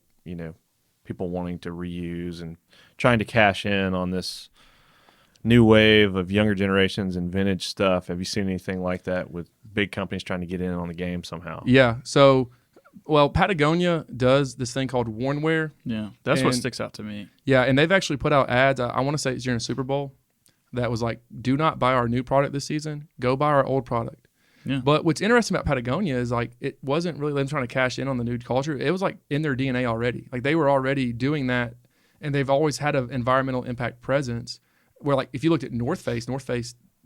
people wanting to reuse and trying to cash in on this new wave of younger generations and vintage stuff. Have you seen anything like that with big companies trying to get in on the game somehow? Yeah. So, Patagonia does this thing called worn wear. Yeah, that's what And- sticks out to me. Yeah, and they've actually put out ads. I want to say it's during a Super Bowl that was like, do not buy our new product this season. Go buy our old product. Yeah. But what's interesting about Patagonia is like it wasn't really them trying to cash in on the nude culture. It was like in their DNA already. Like they were already doing that, and they've always had an environmental impact presence. Where like if you looked at North Face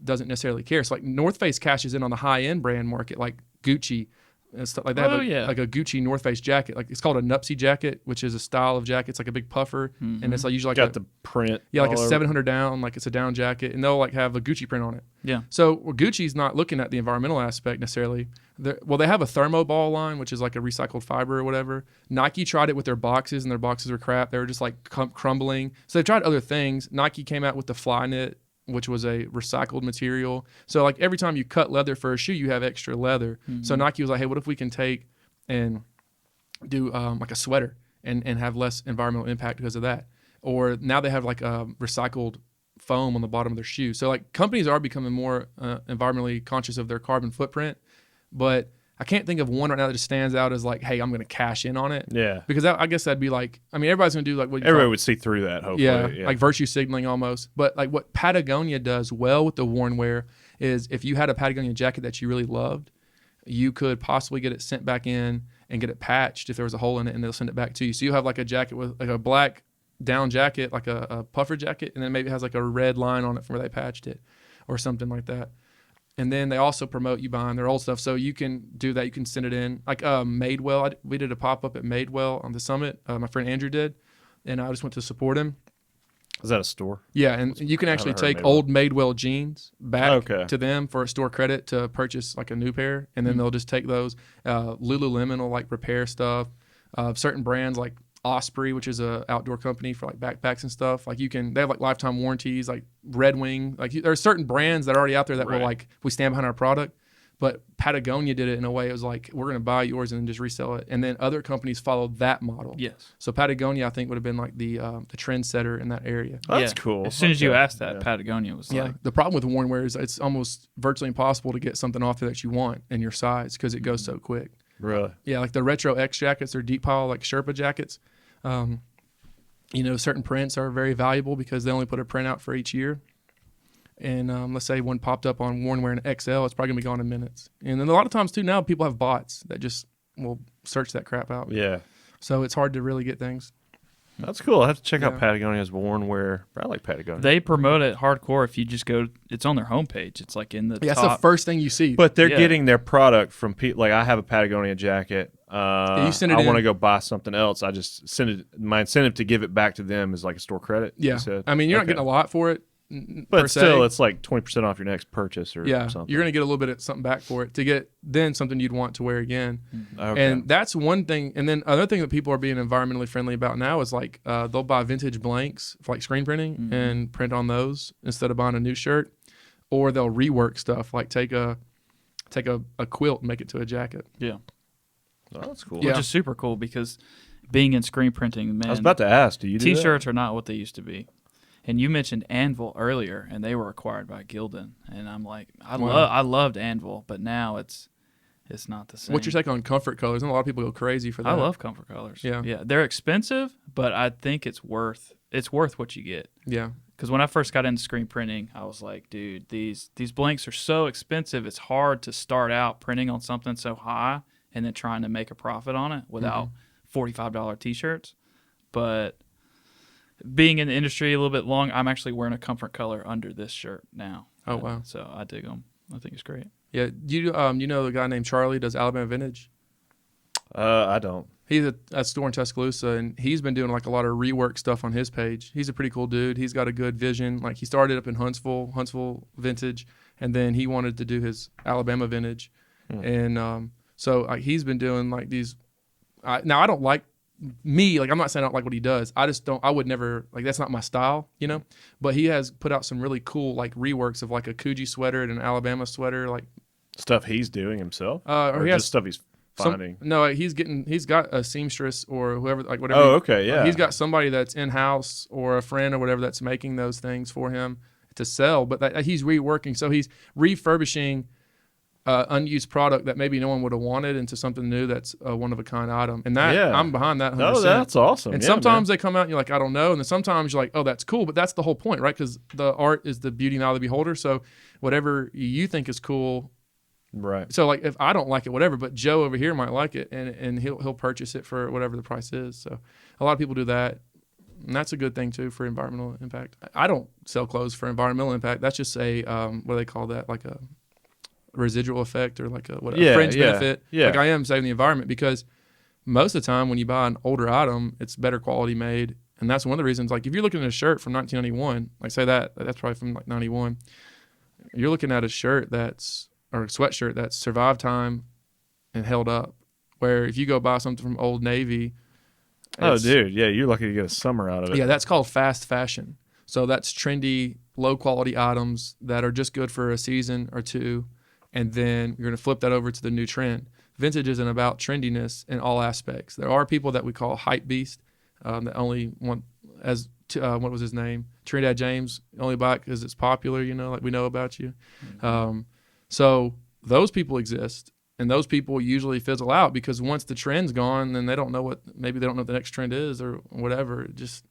doesn't necessarily care. So like North Face cashes in on the high end brand market, like Gucci and stuff like that. Oh, yeah. Like a Gucci North Face jacket. Like it's called a Nupsy jacket, which is a style of jacket. It's like a big puffer, and it's like usually like Got the print. like a all over. 700 down, like it's a down jacket, and they'll like have a Gucci print on it. Yeah. So Gucci's not looking at the environmental aspect necessarily. They have a thermoball line, which is like a recycled fiber or whatever. Nike tried it with their boxes, and their boxes were crap. They were just like crumbling. So they tried other things. Nike came out with the Flyknit, which was a recycled material. So like every time you cut leather for a shoe, you have extra leather. So Nike was like, hey, what if we can take and do like a sweater and have less environmental impact because of that? Or now they have like recycled foam on the bottom of their shoes. So like companies are becoming more environmentally conscious of their carbon footprint, but I can't think of one right now that just stands out as like, hey, I'm going to cash in on it. Yeah. Because I guess that'd be like, I mean, everybody's going to do like what you Everybody call- would see through that, hopefully. yeah, like virtue signaling almost. But like what Patagonia does well with the worn wear is if you had a Patagonia jacket that you really loved, you could possibly get it sent back in and get it patched if there was a hole in it, and they'll send it back to you. So you have like a jacket with like a black down jacket, like a puffer jacket, and then maybe it has like a red line on it from where they patched it or something like that. And then they also promote you buying their old stuff. So you can do that. You can send it in. Like Madewell, we did a pop-up at Madewell on the summit. My friend Andrew did. And I just went to support him. Is that a store? Yeah, and you can actually take Madewell. old Madewell jeans back to them for a store credit to purchase like a new pair. And then they'll just take those. Lululemon will like repair stuff. Certain brands like Osprey, which is a outdoor company for like backpacks and stuff. Like they have like lifetime warranties, like Red Wing. Like there are certain brands that are already out there that will like, we stand behind our product. But Patagonia did it in a way. It was like, we're going to buy yours and then just resell it. And then other companies followed that model. Yes. So Patagonia, I think, would have been like the trendsetter in that area. Oh, that's cool. As soon as you asked that, Patagonia was like. The problem with worn wear is it's almost virtually impossible to get something off there that you want in your size because it goes so quick. Really? Yeah, like the Retro X jackets or deep pile, like Sherpa jackets. Certain prints are very valuable because they only put a print out for each year. And let's say one popped up on Worn Wear and XL, it's probably going to be gone in minutes. And then a lot of times, too, now people have bots that just will search that crap out. Yeah. So it's hard to really get things. That's cool. I have to check out Patagonia's Worn Wear. I like Patagonia. They promote it hardcore. If you just go, it's on their homepage. It's like in the top. That's the first thing you see. But they're getting their product from people. Like I have a Patagonia jacket. You send it I want to go buy something else. I just send it. My incentive to give it back to them is like a store credit. Yeah. I mean, you're not getting a lot for it. But still, it's like 20% off your next purchase or something. You're going to get a little bit of something back for it to get then something you'd want to wear again. Okay. And that's one thing. And then another thing that people are being environmentally friendly about now is like they'll buy vintage blanks for like screen printing and print on those instead of buying a new shirt. Or they'll rework stuff, like take a quilt and make it to a jacket. Yeah. Oh, that's cool. Which is super cool because being in screen printing, man. I was about to ask, do you do T-shirts are not what they used to be. And you mentioned Anvil earlier, and they were acquired by Gildan. And I'm like, I loved Anvil, but now it's not the same. What's your take on comfort colors? And a lot of people go crazy for that. I love comfort colors. Yeah. They're expensive, but I think it's worth what you get. Yeah. Because when I first got into screen printing, I was like, dude, these blanks are so expensive. It's hard to start out printing on something so high and then trying to make a profit on it without $45 T-shirts. But being in the industry a little bit long, I'm actually wearing a comfort color under this shirt now. Oh, wow. So I dig them. I think it's great. Yeah. You know the guy named Charlie does Alabama Vintage? I don't. He's at a store in Tuscaloosa, and he's been doing like a lot of rework stuff on his page. He's a pretty cool dude. He's got a good vision. Like he started up in Huntsville Vintage, and then he wanted to do his Alabama Vintage. And so he's been doing like these. Now I don't like I'm not saying I don't like what he does. I would never, like, that's not my style, you know? But he has put out some really cool, like, reworks of, like, a Coogee sweater and an Alabama sweater, like. Stuff he's doing himself? Or he has stuff he's finding? He's got a seamstress or whoever, like, whatever. Oh, okay, yeah. He's got somebody that's in-house or a friend or whatever that's making those things for him to sell. But he's reworking. So he's refurbishing unused product that maybe no one would have wanted into something new that's a one-of-a-kind item. And that I'm behind that 100%. No, that's awesome. And sometimes they come out and you're like, I don't know. And then sometimes you're like, oh, that's cool. But that's the whole point, right? Because the art is the beauty and eye of the beholder. So whatever you think is cool. Right. So like if I don't like it, whatever, but Joe over here might like it and he'll purchase it for whatever the price is. So a lot of people do that. And that's a good thing too for environmental impact. I don't sell clothes for environmental impact. That's just a, what do they call that? Like a residual effect or like a fringe benefit. Yeah. Like I am saving the environment because most of the time when you buy an older item, it's better quality made. And that's one of the reasons, like if you're looking at a shirt from 1991, like say that's probably from like 91, you're looking at a shirt or a sweatshirt that's survived time and held up. Where if you go buy something from Old Navy. Oh, dude. Yeah. You're lucky to get a summer out of it. Yeah. That's called fast fashion. So that's trendy, low quality items that are just good for a season or two. And then you're going to flip that over to the new trend. Vintage isn't about trendiness in all aspects. There are people that we call hype beast that only want, what was his name? Trinidad James, only buy it because it's popular, you know, like we know about you. Mm-hmm. So those people exist, and those people usually fizzle out because once the trend's gone, then they don't know what the next trend is or whatever. Just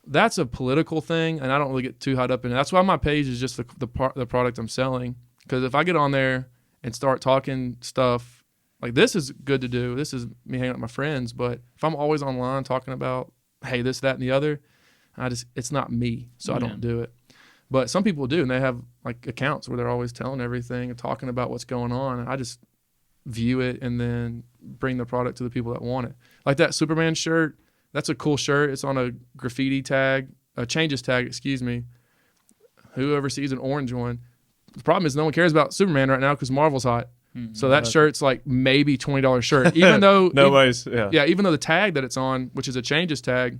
that's a political thing, and I don't really get too hot up in it. That's why my page is just the product I'm selling. Because if I get on there and start talking stuff. Like, this is good to do. This is me hanging out with my friends. But if I'm always online talking about, hey, this, that, and the other, it's not me. So I don't do it. But some people do, and they have like accounts where they're always telling everything and talking about what's going on. And I just view it and then bring the product to the people that want it. Like that Superman shirt, that's a cool shirt. It's on a graffiti tag, a changes tag, excuse me. Whoever sees an orange one. The problem is no one cares about Superman right now because Marvel's hot. So that shirt's like maybe $20 shirt, even though nobody's even though the tag that it's on, which is a changes tag,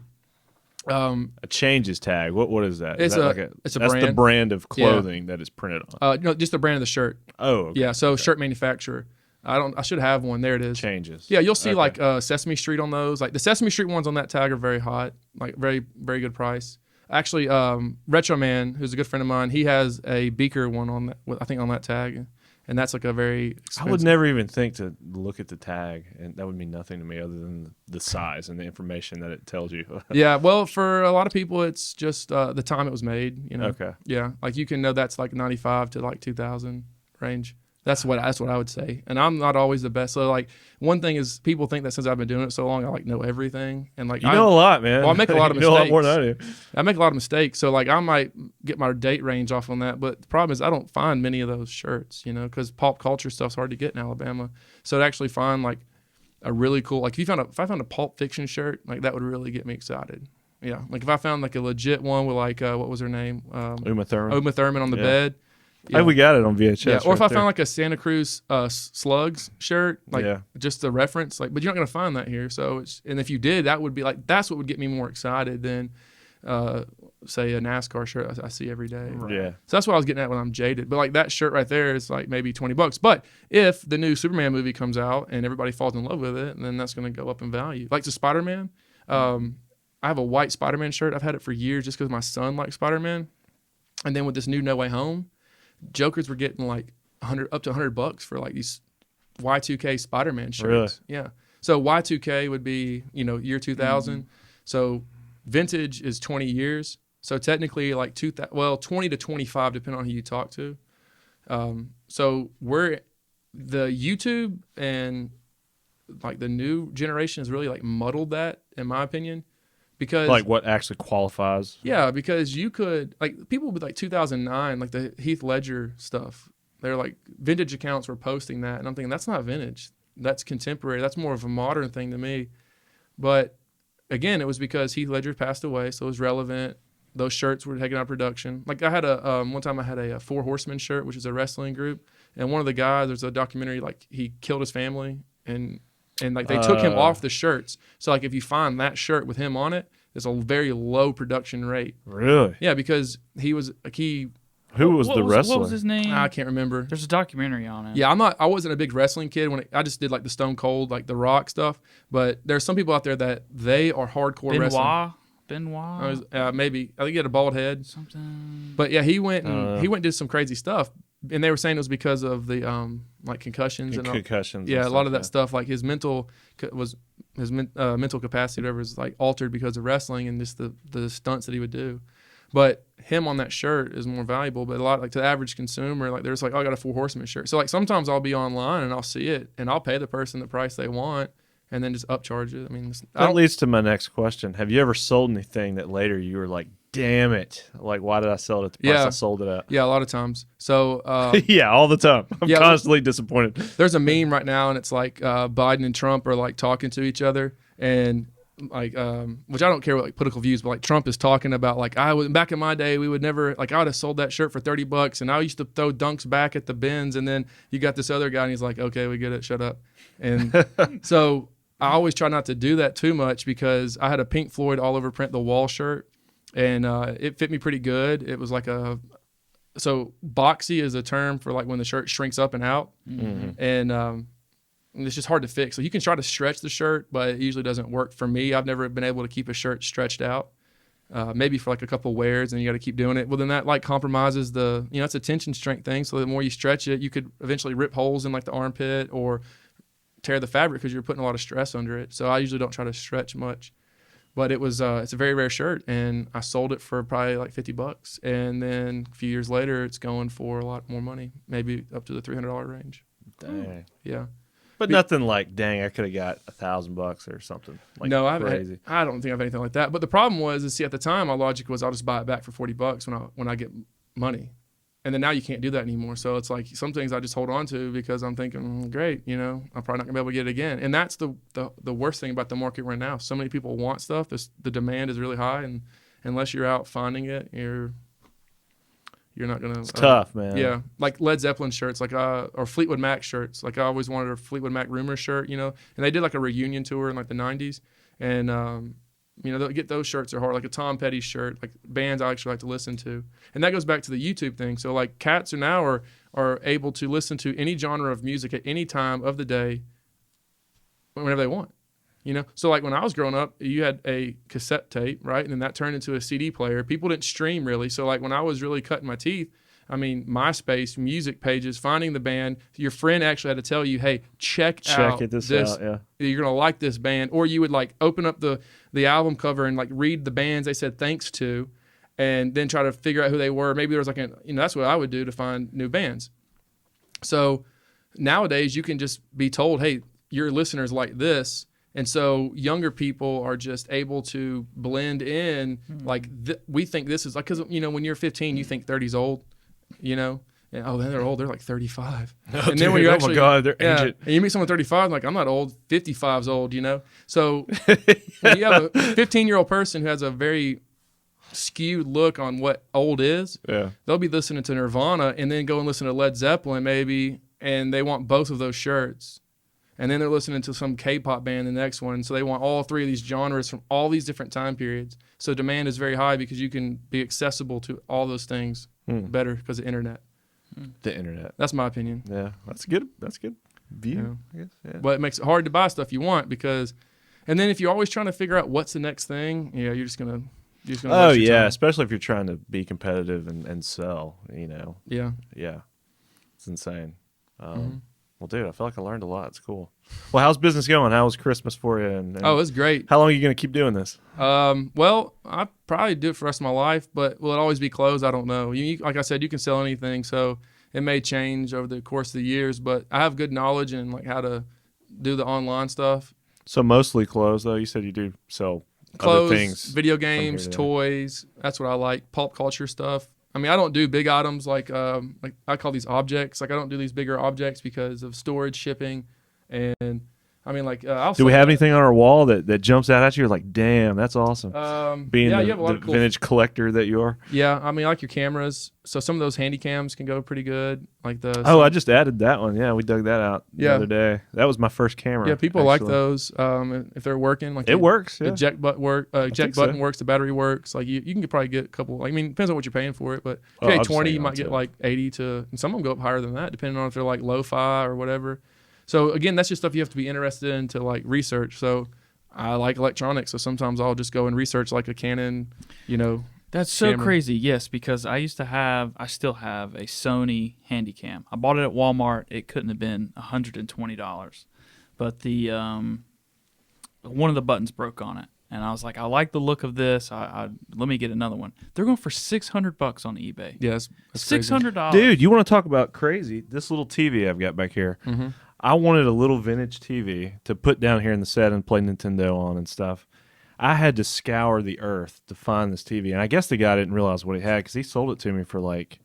a changes tag. What is that? It's is that a like it's a that's brand. the brand of clothing that it's printed on. No, just the brand of the shirt. Oh, okay. Yeah. So shirt manufacturer. I should have one. There it is. Changes. Yeah, you'll see like Sesame Street on those. Like the Sesame Street ones on that tag are very hot, like very very good price. Actually, Retro Man, who's a good friend of mine, he has a Beaker one on that. I think on that tag. And that's like a very expensive. I would never even think to look at the tag, and that would mean nothing to me other than the size and the information that it tells you. Yeah, well, for a lot of people, it's just the time it was made. Okay. Yeah, like you can know that's like 95 to like 2000 range. That's what I would say. And I'm not always the best. So like one thing is people think that since I've been doing it so long, I like know everything. And like you know a lot, man. Well, I make a lot of you mistakes. know a lot more than I do. I make a lot of mistakes. So like I might get my date range off on that. But the problem is I don't find many of those shirts, because pop culture stuff's hard to get in Alabama. So to actually find like a really cool, like if I found a Pulp Fiction shirt, like that would really get me excited. Yeah. Like if I found like a legit one with like, what was her name? Uma Thurman on the bed. Yeah. Hey, we got it on VHS. Yeah, or if I there. found like a Santa Cruz Slugs shirt, like just a reference, like, but you're not gonna find that here. So and if you did, that would be like that's what would get me more excited than, say a NASCAR shirt I see every day. Right. Yeah. So that's what I was getting at when I'm jaded. But like that shirt right there is like maybe $20. But if the new Superman movie comes out and everybody falls in love with it, then that's gonna go up in value. Like the Spider-Man, I have a white Spider-Man shirt. I've had it for years just because my son likes Spider-Man, and then with this new No Way Home. Jokers were getting like up to $100 for like these Y2K Spider-Man shirts. Really? Yeah. So Y2K would be, year 2000. So vintage is 20 years. So technically like 20 to 25 depending on who you talk to. So the YouTube and like the new generation has really like muddled that in my opinion. Because like what actually qualifies. Yeah, because you could like people with like 2009, like the Heath Ledger stuff. They're like vintage accounts were posting that, and I'm thinking that's not vintage. That's contemporary. That's more of a modern thing to me. But again, it was because Heath Ledger passed away, so it was relevant. Those shirts were taken out of production. Like I had one time I had a Four Horsemen shirt, which is a wrestling group, and one of the guys, there's a documentary like he killed his family and like they took him off the shirts. So like if you find that shirt with him on it, it's a very low production rate. Really? Yeah, because he was a key. Who was the wrestler? What was his name? I can't remember. There's a documentary on it. Yeah, I wasn't a big wrestling kid I just did like the Stone Cold, like the Rock stuff. But there's some people out there that they are hardcore wrestling. Benoit? Maybe. I think he had a bald head. Something. But yeah, he went and did some crazy stuff. And they were saying it was because of the like concussions and concussions. Yeah, and a lot stuff, of that stuff. Like his mental mental capacity, whatever, was like altered because of wrestling and just the stunts that he would do. But him on that shirt is more valuable. But a lot like to the average consumer, like there's like, oh, I got a Four Horsemen shirt. So like sometimes I'll be online and I'll see it and I'll pay the person the price they want and then just upcharge it. I mean, that leads to my next question. Have you ever sold anything that later you were like, damn it, like why did I sell it at the price I sold it at? Yeah, a lot of times. So yeah, all the time. I'm constantly disappointed. There's a meme right now and it's like Biden and Trump are like talking to each other and like which I don't care what like political views, but like Trump is talking about like back in my day we would never like I would have sold that shirt for $30 and I used to throw dunks back at the bins, and then you got this other guy and he's like, okay, we get it, shut up. And so I always try not to do that too much because I had a Pink Floyd all over print the wall shirt and it fit me pretty good. It was like so boxy is a term for like when the shirt shrinks up and out. Mm-hmm. And it's just hard to fix. So you can try to stretch the shirt, but it usually doesn't work for me. I've never been able to keep a shirt stretched out. Maybe for like a couple wears and you got to keep doing it. Well, then that like compromises it's a tension strength thing. So the more you stretch it, you could eventually rip holes in like the armpit or tear the fabric because you're putting a lot of stress under it. So I usually don't try to stretch much. But it was it's a very rare shirt, and I sold it for probably like $50. And then a few years later, it's going for a lot more money, maybe up to the $300 range. Dang. Yeah. But nothing like, dang, I could have got $1,000 or something. Like No, crazy. I don't think I have anything like that. But the problem was, see, at the time, my logic was I'll just buy it back for $40 when I get money, and then now you can't do that anymore. So it's like some things I just hold on to because I'm thinking, great, I'm probably not gonna be able to get it again. And that's the worst thing about the market right now. So many people want stuff. The demand is really high, and unless you're out finding it, you're not gonna. It's tough, man. Yeah, like Led Zeppelin shirts, like or Fleetwood Mac shirts. Like I always wanted a Fleetwood Mac Rumor shirt, and they did like a reunion tour in like the '90s, and they'll get those shirts are hard. Like a Tom Petty shirt, like bands I actually like to listen to, and that goes back to the YouTube thing. So like cats are able to listen to any genre of music at any time of the day, whenever they want. So like when I was growing up, you had a cassette tape, right? And then that turned into a CD player. People didn't stream really. So like when I was really cutting my teeth, MySpace, music pages, finding the band, your friend actually had to tell you, hey, check out this out, yeah. You're going to like this band. Or you would like open up the album cover and like read the bands they said thanks to, and then try to figure out who they were. Maybe there was like that's what I would do to find new bands. So nowadays you can just be told, hey, your listeners like this. And so younger people are just able to blend in. Like we think this is like, because when you're 15, you think 30's old, and then they're old. They're like 35. Oh, and then when you're actually, my God, they're ancient. And you meet someone 35, like I'm not old. 55's old, So when you have a 15-year-old person who has a very skewed look on what old is, they'll be listening to Nirvana and then go and listen to Led Zeppelin maybe, and they want both of those shirts. And then they're listening to some K-pop band the next one. So they want all three of these genres from all these different time periods. So demand is very high because you can be accessible to all those things better because of the internet. The internet. That's my opinion. Yeah, that's good. That's good view, I guess. Yeah. But it makes it hard to buy stuff you want because, and then if you're always trying to figure out what's the next thing, you're just gonna waste your time. Especially if you're trying to be competitive and sell. Yeah. It's insane. Well, dude, I feel like I learned a lot. It's cool. Well, how's business going? How was Christmas for you? And it's great. How long are you going to keep doing this? Well, I probably do it for the rest of my life, but will it always be closed? I don't know. Like I said, you can sell anything, so it may change over the course of the years, but I have good knowledge in like how to do the online stuff. So mostly clothes, though. You said you do sell clothes, other things, video games, toys. That's what I like. Pulp culture stuff. I don't do big items like I call these objects. Like I don't do these bigger objects because of storage, shipping, and do we have anything on our wall that jumps out at you? You're like, damn, that's awesome. Being you have a lot of cool vintage collector that you are. Yeah, I like your cameras. So some of those Handycams can go pretty good. Like I just added that one. Yeah, we dug that out the other day. That was my first camera. Yeah, people like those. If they're working, like it works. Yeah. The jack button works. The battery works. Like you can probably get a couple. Depends on what you're paying for it. But if you pay 20, you might get like 80 to. And some of them go up higher than that, depending on if they're like lo-fi or whatever. So again, that's just stuff you have to be interested in to like research. So I like electronics, so sometimes I'll just go and research like a Canon, That's so camera. crazy, yes, because I still have a Sony Handycam. I bought it at Walmart. It couldn't have been $120, but the one of the buttons broke on it, and I was like, I like the look of this. Let me get another one. They're going for $600 on eBay. Yes, $600. Dude, you want to talk about crazy? This little TV I've got back here. Mm-hmm. I wanted a little vintage TV to put down here in the set and play Nintendo on and stuff. I had to scour the earth to find this TV, and I guess the guy didn't realize what he had because he sold it to me for like,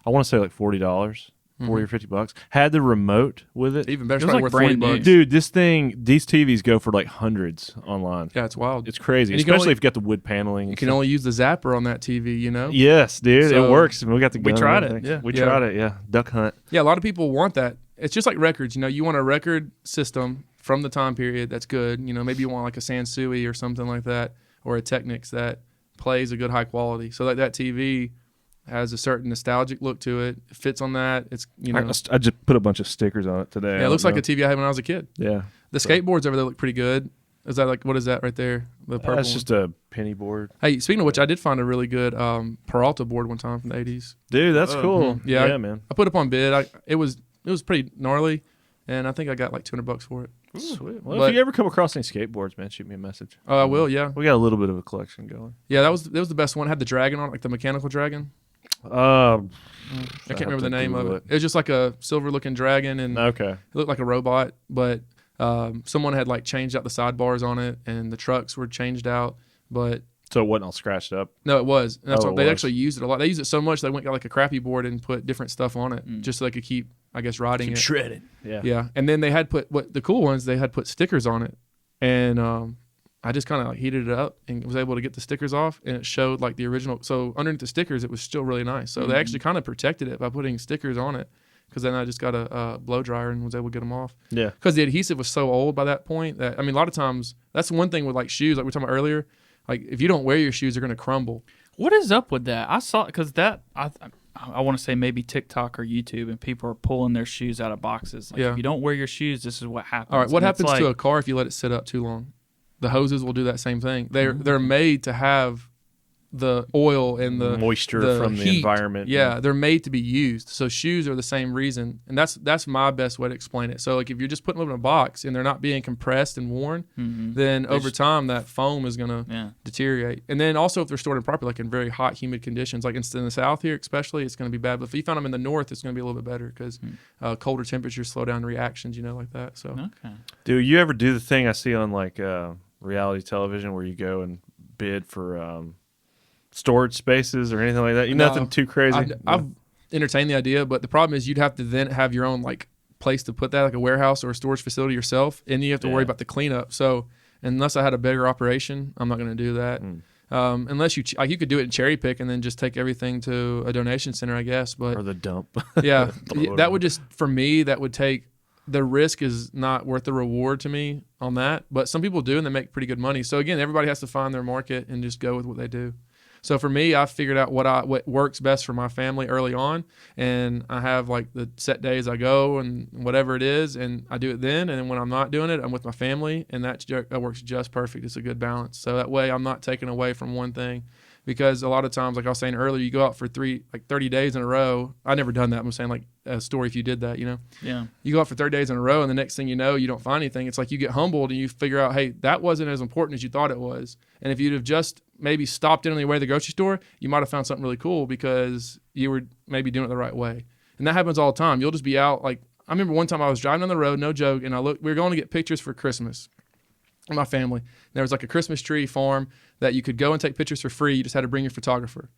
I want to say like $40, $40 or $50. Had the remote with it. Even better, It was it's like probably worth brand new. $40. Dude, these TVs go for like hundreds online. Yeah, it's wild. It's crazy, And you can especially only- if you got the wood paneling. You can only use the zapper on that TV, Yes, dude, So- it works. We got the gun and tried it, everything. yeah. We Yeah. tried it. Yeah, duck hunt. Yeah, a lot of people want that. It's just like records. You want a record system from the time period that's good. Maybe you want like a Sansui or something like that, or a Technics that plays a good high quality. So like that TV has a certain nostalgic look to it. It fits on that. It's I just put a bunch of stickers on it today. yeah, it looks like a TV I had when I was a kid. Yeah. The skateboards over there look pretty good. Is that like what is that right there? The purple. That's one? just a penny board. Hey, speaking of which, I did find a really good Peralta board one time from the 80s. Dude, that's cool. Yeah. Yeah, man. I put up on bid. It was pretty gnarly, and I think I got like $200 for it. Sweet. Well, But- if you ever come across any skateboards, man, shoot me a message. Oh, I will. Yeah, We got a little bit of a collection going. yeah. That was the best one. It had the dragon on it, like the mechanical dragon. I can't remember the name of it. It was just like a silver-looking dragon, and Okay. it looked like a robot. But someone had like changed out the sidebars on it, and the trucks were changed out. But So it wasn't all scratched up. no, it was. And that's Oh, what it they was. actually used it a lot. They used it so much they went got like a crappy board and put different stuff on it, just so they could keep, I guess, riding it. Shredded. Yeah. Yeah, and then they had put the cool ones. They had put stickers on it, and I just kind of like heated it up and was able to get the stickers off, and it showed like the original. So underneath the stickers, it was still really nice. So they actually kind of protected it by putting stickers on it, because then I just got a blow dryer and was able to get them off. Yeah. Because the adhesive was so old by that point that, I mean, a lot of times that's one thing with like shoes, like we were talking about earlier. Like if you don't wear your shoes, they're gonna crumble. What is up with that? I saw because that I want to say maybe TikTok or YouTube, and people are pulling their shoes out of boxes. Like, Yeah. if you don't wear your shoes, this is what happens. All right, what And it's happens to like- a car if you let it sit up too long? The hoses will do that same thing. They're made to have the oil and the moisture from the heat. environment. Yeah, they're made to be used. So shoes are the same reason, and that's my best way to explain it. So like if you're just putting them in a box and they're not being compressed and worn, then over time that foam is gonna deteriorate. And then also if they're stored improperly, like in very hot, humid conditions, like in the south here especially, it's gonna be bad. But if you found them in the north, it's gonna be a little bit better because colder temperatures slow down reactions, like that. So Okay. Do you ever do the thing I see on like reality television where you go and bid for storage spaces or anything like that? No. Nothing too crazy. I've entertained the idea, but the problem is you'd have to then have your own like place to put that, like a warehouse or a storage facility yourself, and you have to worry about the cleanup. So unless I had a bigger operation, I'm not going to do that. Unless you could do it in cherry pick and then just take everything to a donation center, I guess. But or the dump. yeah, that would just, for me, that would take, the risk is not worth the reward to me on that. But some people do, and they make pretty good money. So again, everybody has to find their market and just go with what they do. So for me, I figured out what works best for my family early on, and I have like the set days I go and whatever it is, and I do it then. And then when I'm not doing it, I'm with my family, and that works just perfect. It's a good balance. So that way I'm not taking away from one thing, because a lot of times, like I was saying earlier, you go out for 30 days in a row. I never done that. I'm saying like a story if you did that, Yeah. You go out for 30 days in a row, and the next thing you know, you don't find anything. It's like you get humbled and you figure out, hey, that wasn't as important as you thought it was. And if you'd have just maybe stopped in on the way to the grocery store, you might have found something really cool because you were maybe doing it the right way. And that happens all the time. You'll just be out. Like, I remember one time I was driving on the road, no joke, and we were going to get pictures for Christmas with my family. And there was like a Christmas tree farm that you could go and take pictures for free. You just had to bring your photographer.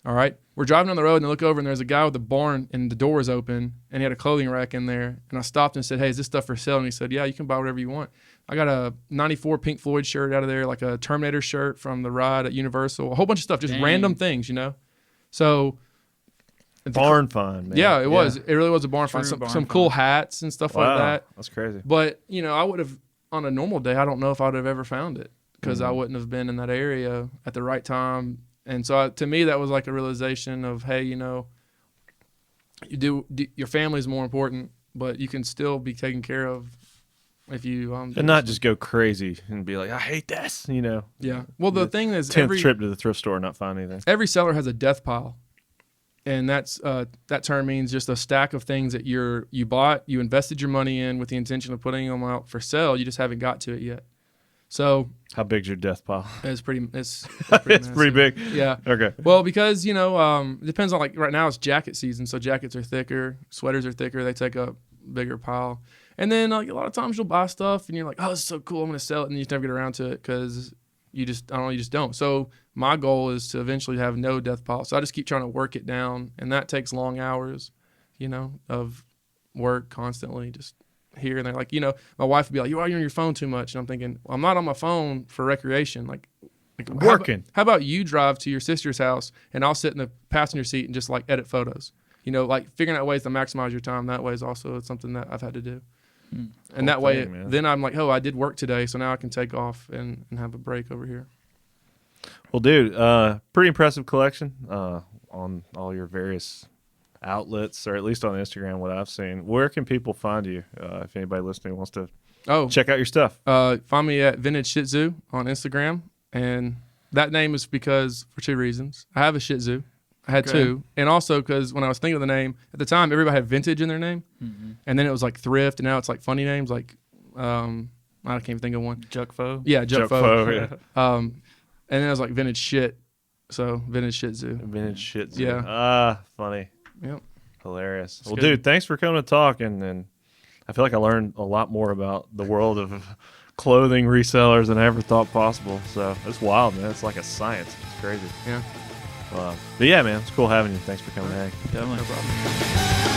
All right. We're driving on the road and I look over and there's a guy with a barn and the door is open and he had a clothing rack in there. And I stopped and said, hey, is this stuff for sale? And he said, yeah, you can buy whatever you want. I got a 94 Pink Floyd shirt out of there, like a Terminator shirt from the ride at Universal, a whole bunch of stuff, just random things, So Barn find, man. yeah, it was. It really was a barn find. Some cool hats and stuff like that. That's crazy. But, I would have, on a normal day, I don't know if I would have ever found it because I wouldn't have been in that area at the right time. And so to me, that was like a realization of, hey, your family is more important, but you can still be taken care of if you and not just go crazy and be like, I hate this, Yeah. Well, the thing is, 10th trip to the thrift store and not find anything. Every seller has a death pile. And that's that term means just a stack of things that you bought, you invested your money in with the intention of putting them out for sale. You just haven't got to it yet. So how big's your death pile? It's pretty It's massive. pretty big. Yeah. Okay. Well, because it depends on, like, right now it's jacket season, so jackets are thicker, sweaters are thicker, they take up a bigger pile. And then like a lot of times you'll buy stuff and you're like, oh, this is so cool, I'm gonna sell it, and you just never get around to it because you just don't. So my goal is to eventually have no death pile. So I just keep trying to work it down, and that takes long hours, of work constantly, just here and there. Like, my wife would be like, you're on your phone too much. And I'm thinking, well, I'm not on my phone for recreation. Like working. How about you drive to your sister's house and I'll sit in the passenger seat and just like edit photos? Like figuring out ways to maximize your time that way is also something that I've had to do. And that way, then I'm like, oh, I did work today, so now I can take off and have a break over here. Well, dude, pretty impressive collection on all your various outlets, or at least on Instagram, what I've seen. Where can people find you if anybody listening wants to check out your stuff? Find me at Vintage Shih Tzu on Instagram, and that name is for two reasons. I have a Shih Tzu. I had two, and also because when I was thinking of the name at the time, everybody had vintage in their name, and then it was like thrift, and now it's like funny names like I can't even think of one. Juckfo. Yeah, Juckfo. Yeah. And then I was like vintage shit, So Vintage Shih Tzu. Vintage Shih Tzu. Yeah. Funny. Yep. Hilarious. Well, good. dude, thanks for coming to talk, and I feel like I learned a lot more about the world of clothing resellers than I ever thought possible. So it's wild, man. It's like a science. It's crazy. Yeah. But yeah, man, it's cool having you. Thanks for coming, Hank. Definitely. No problem.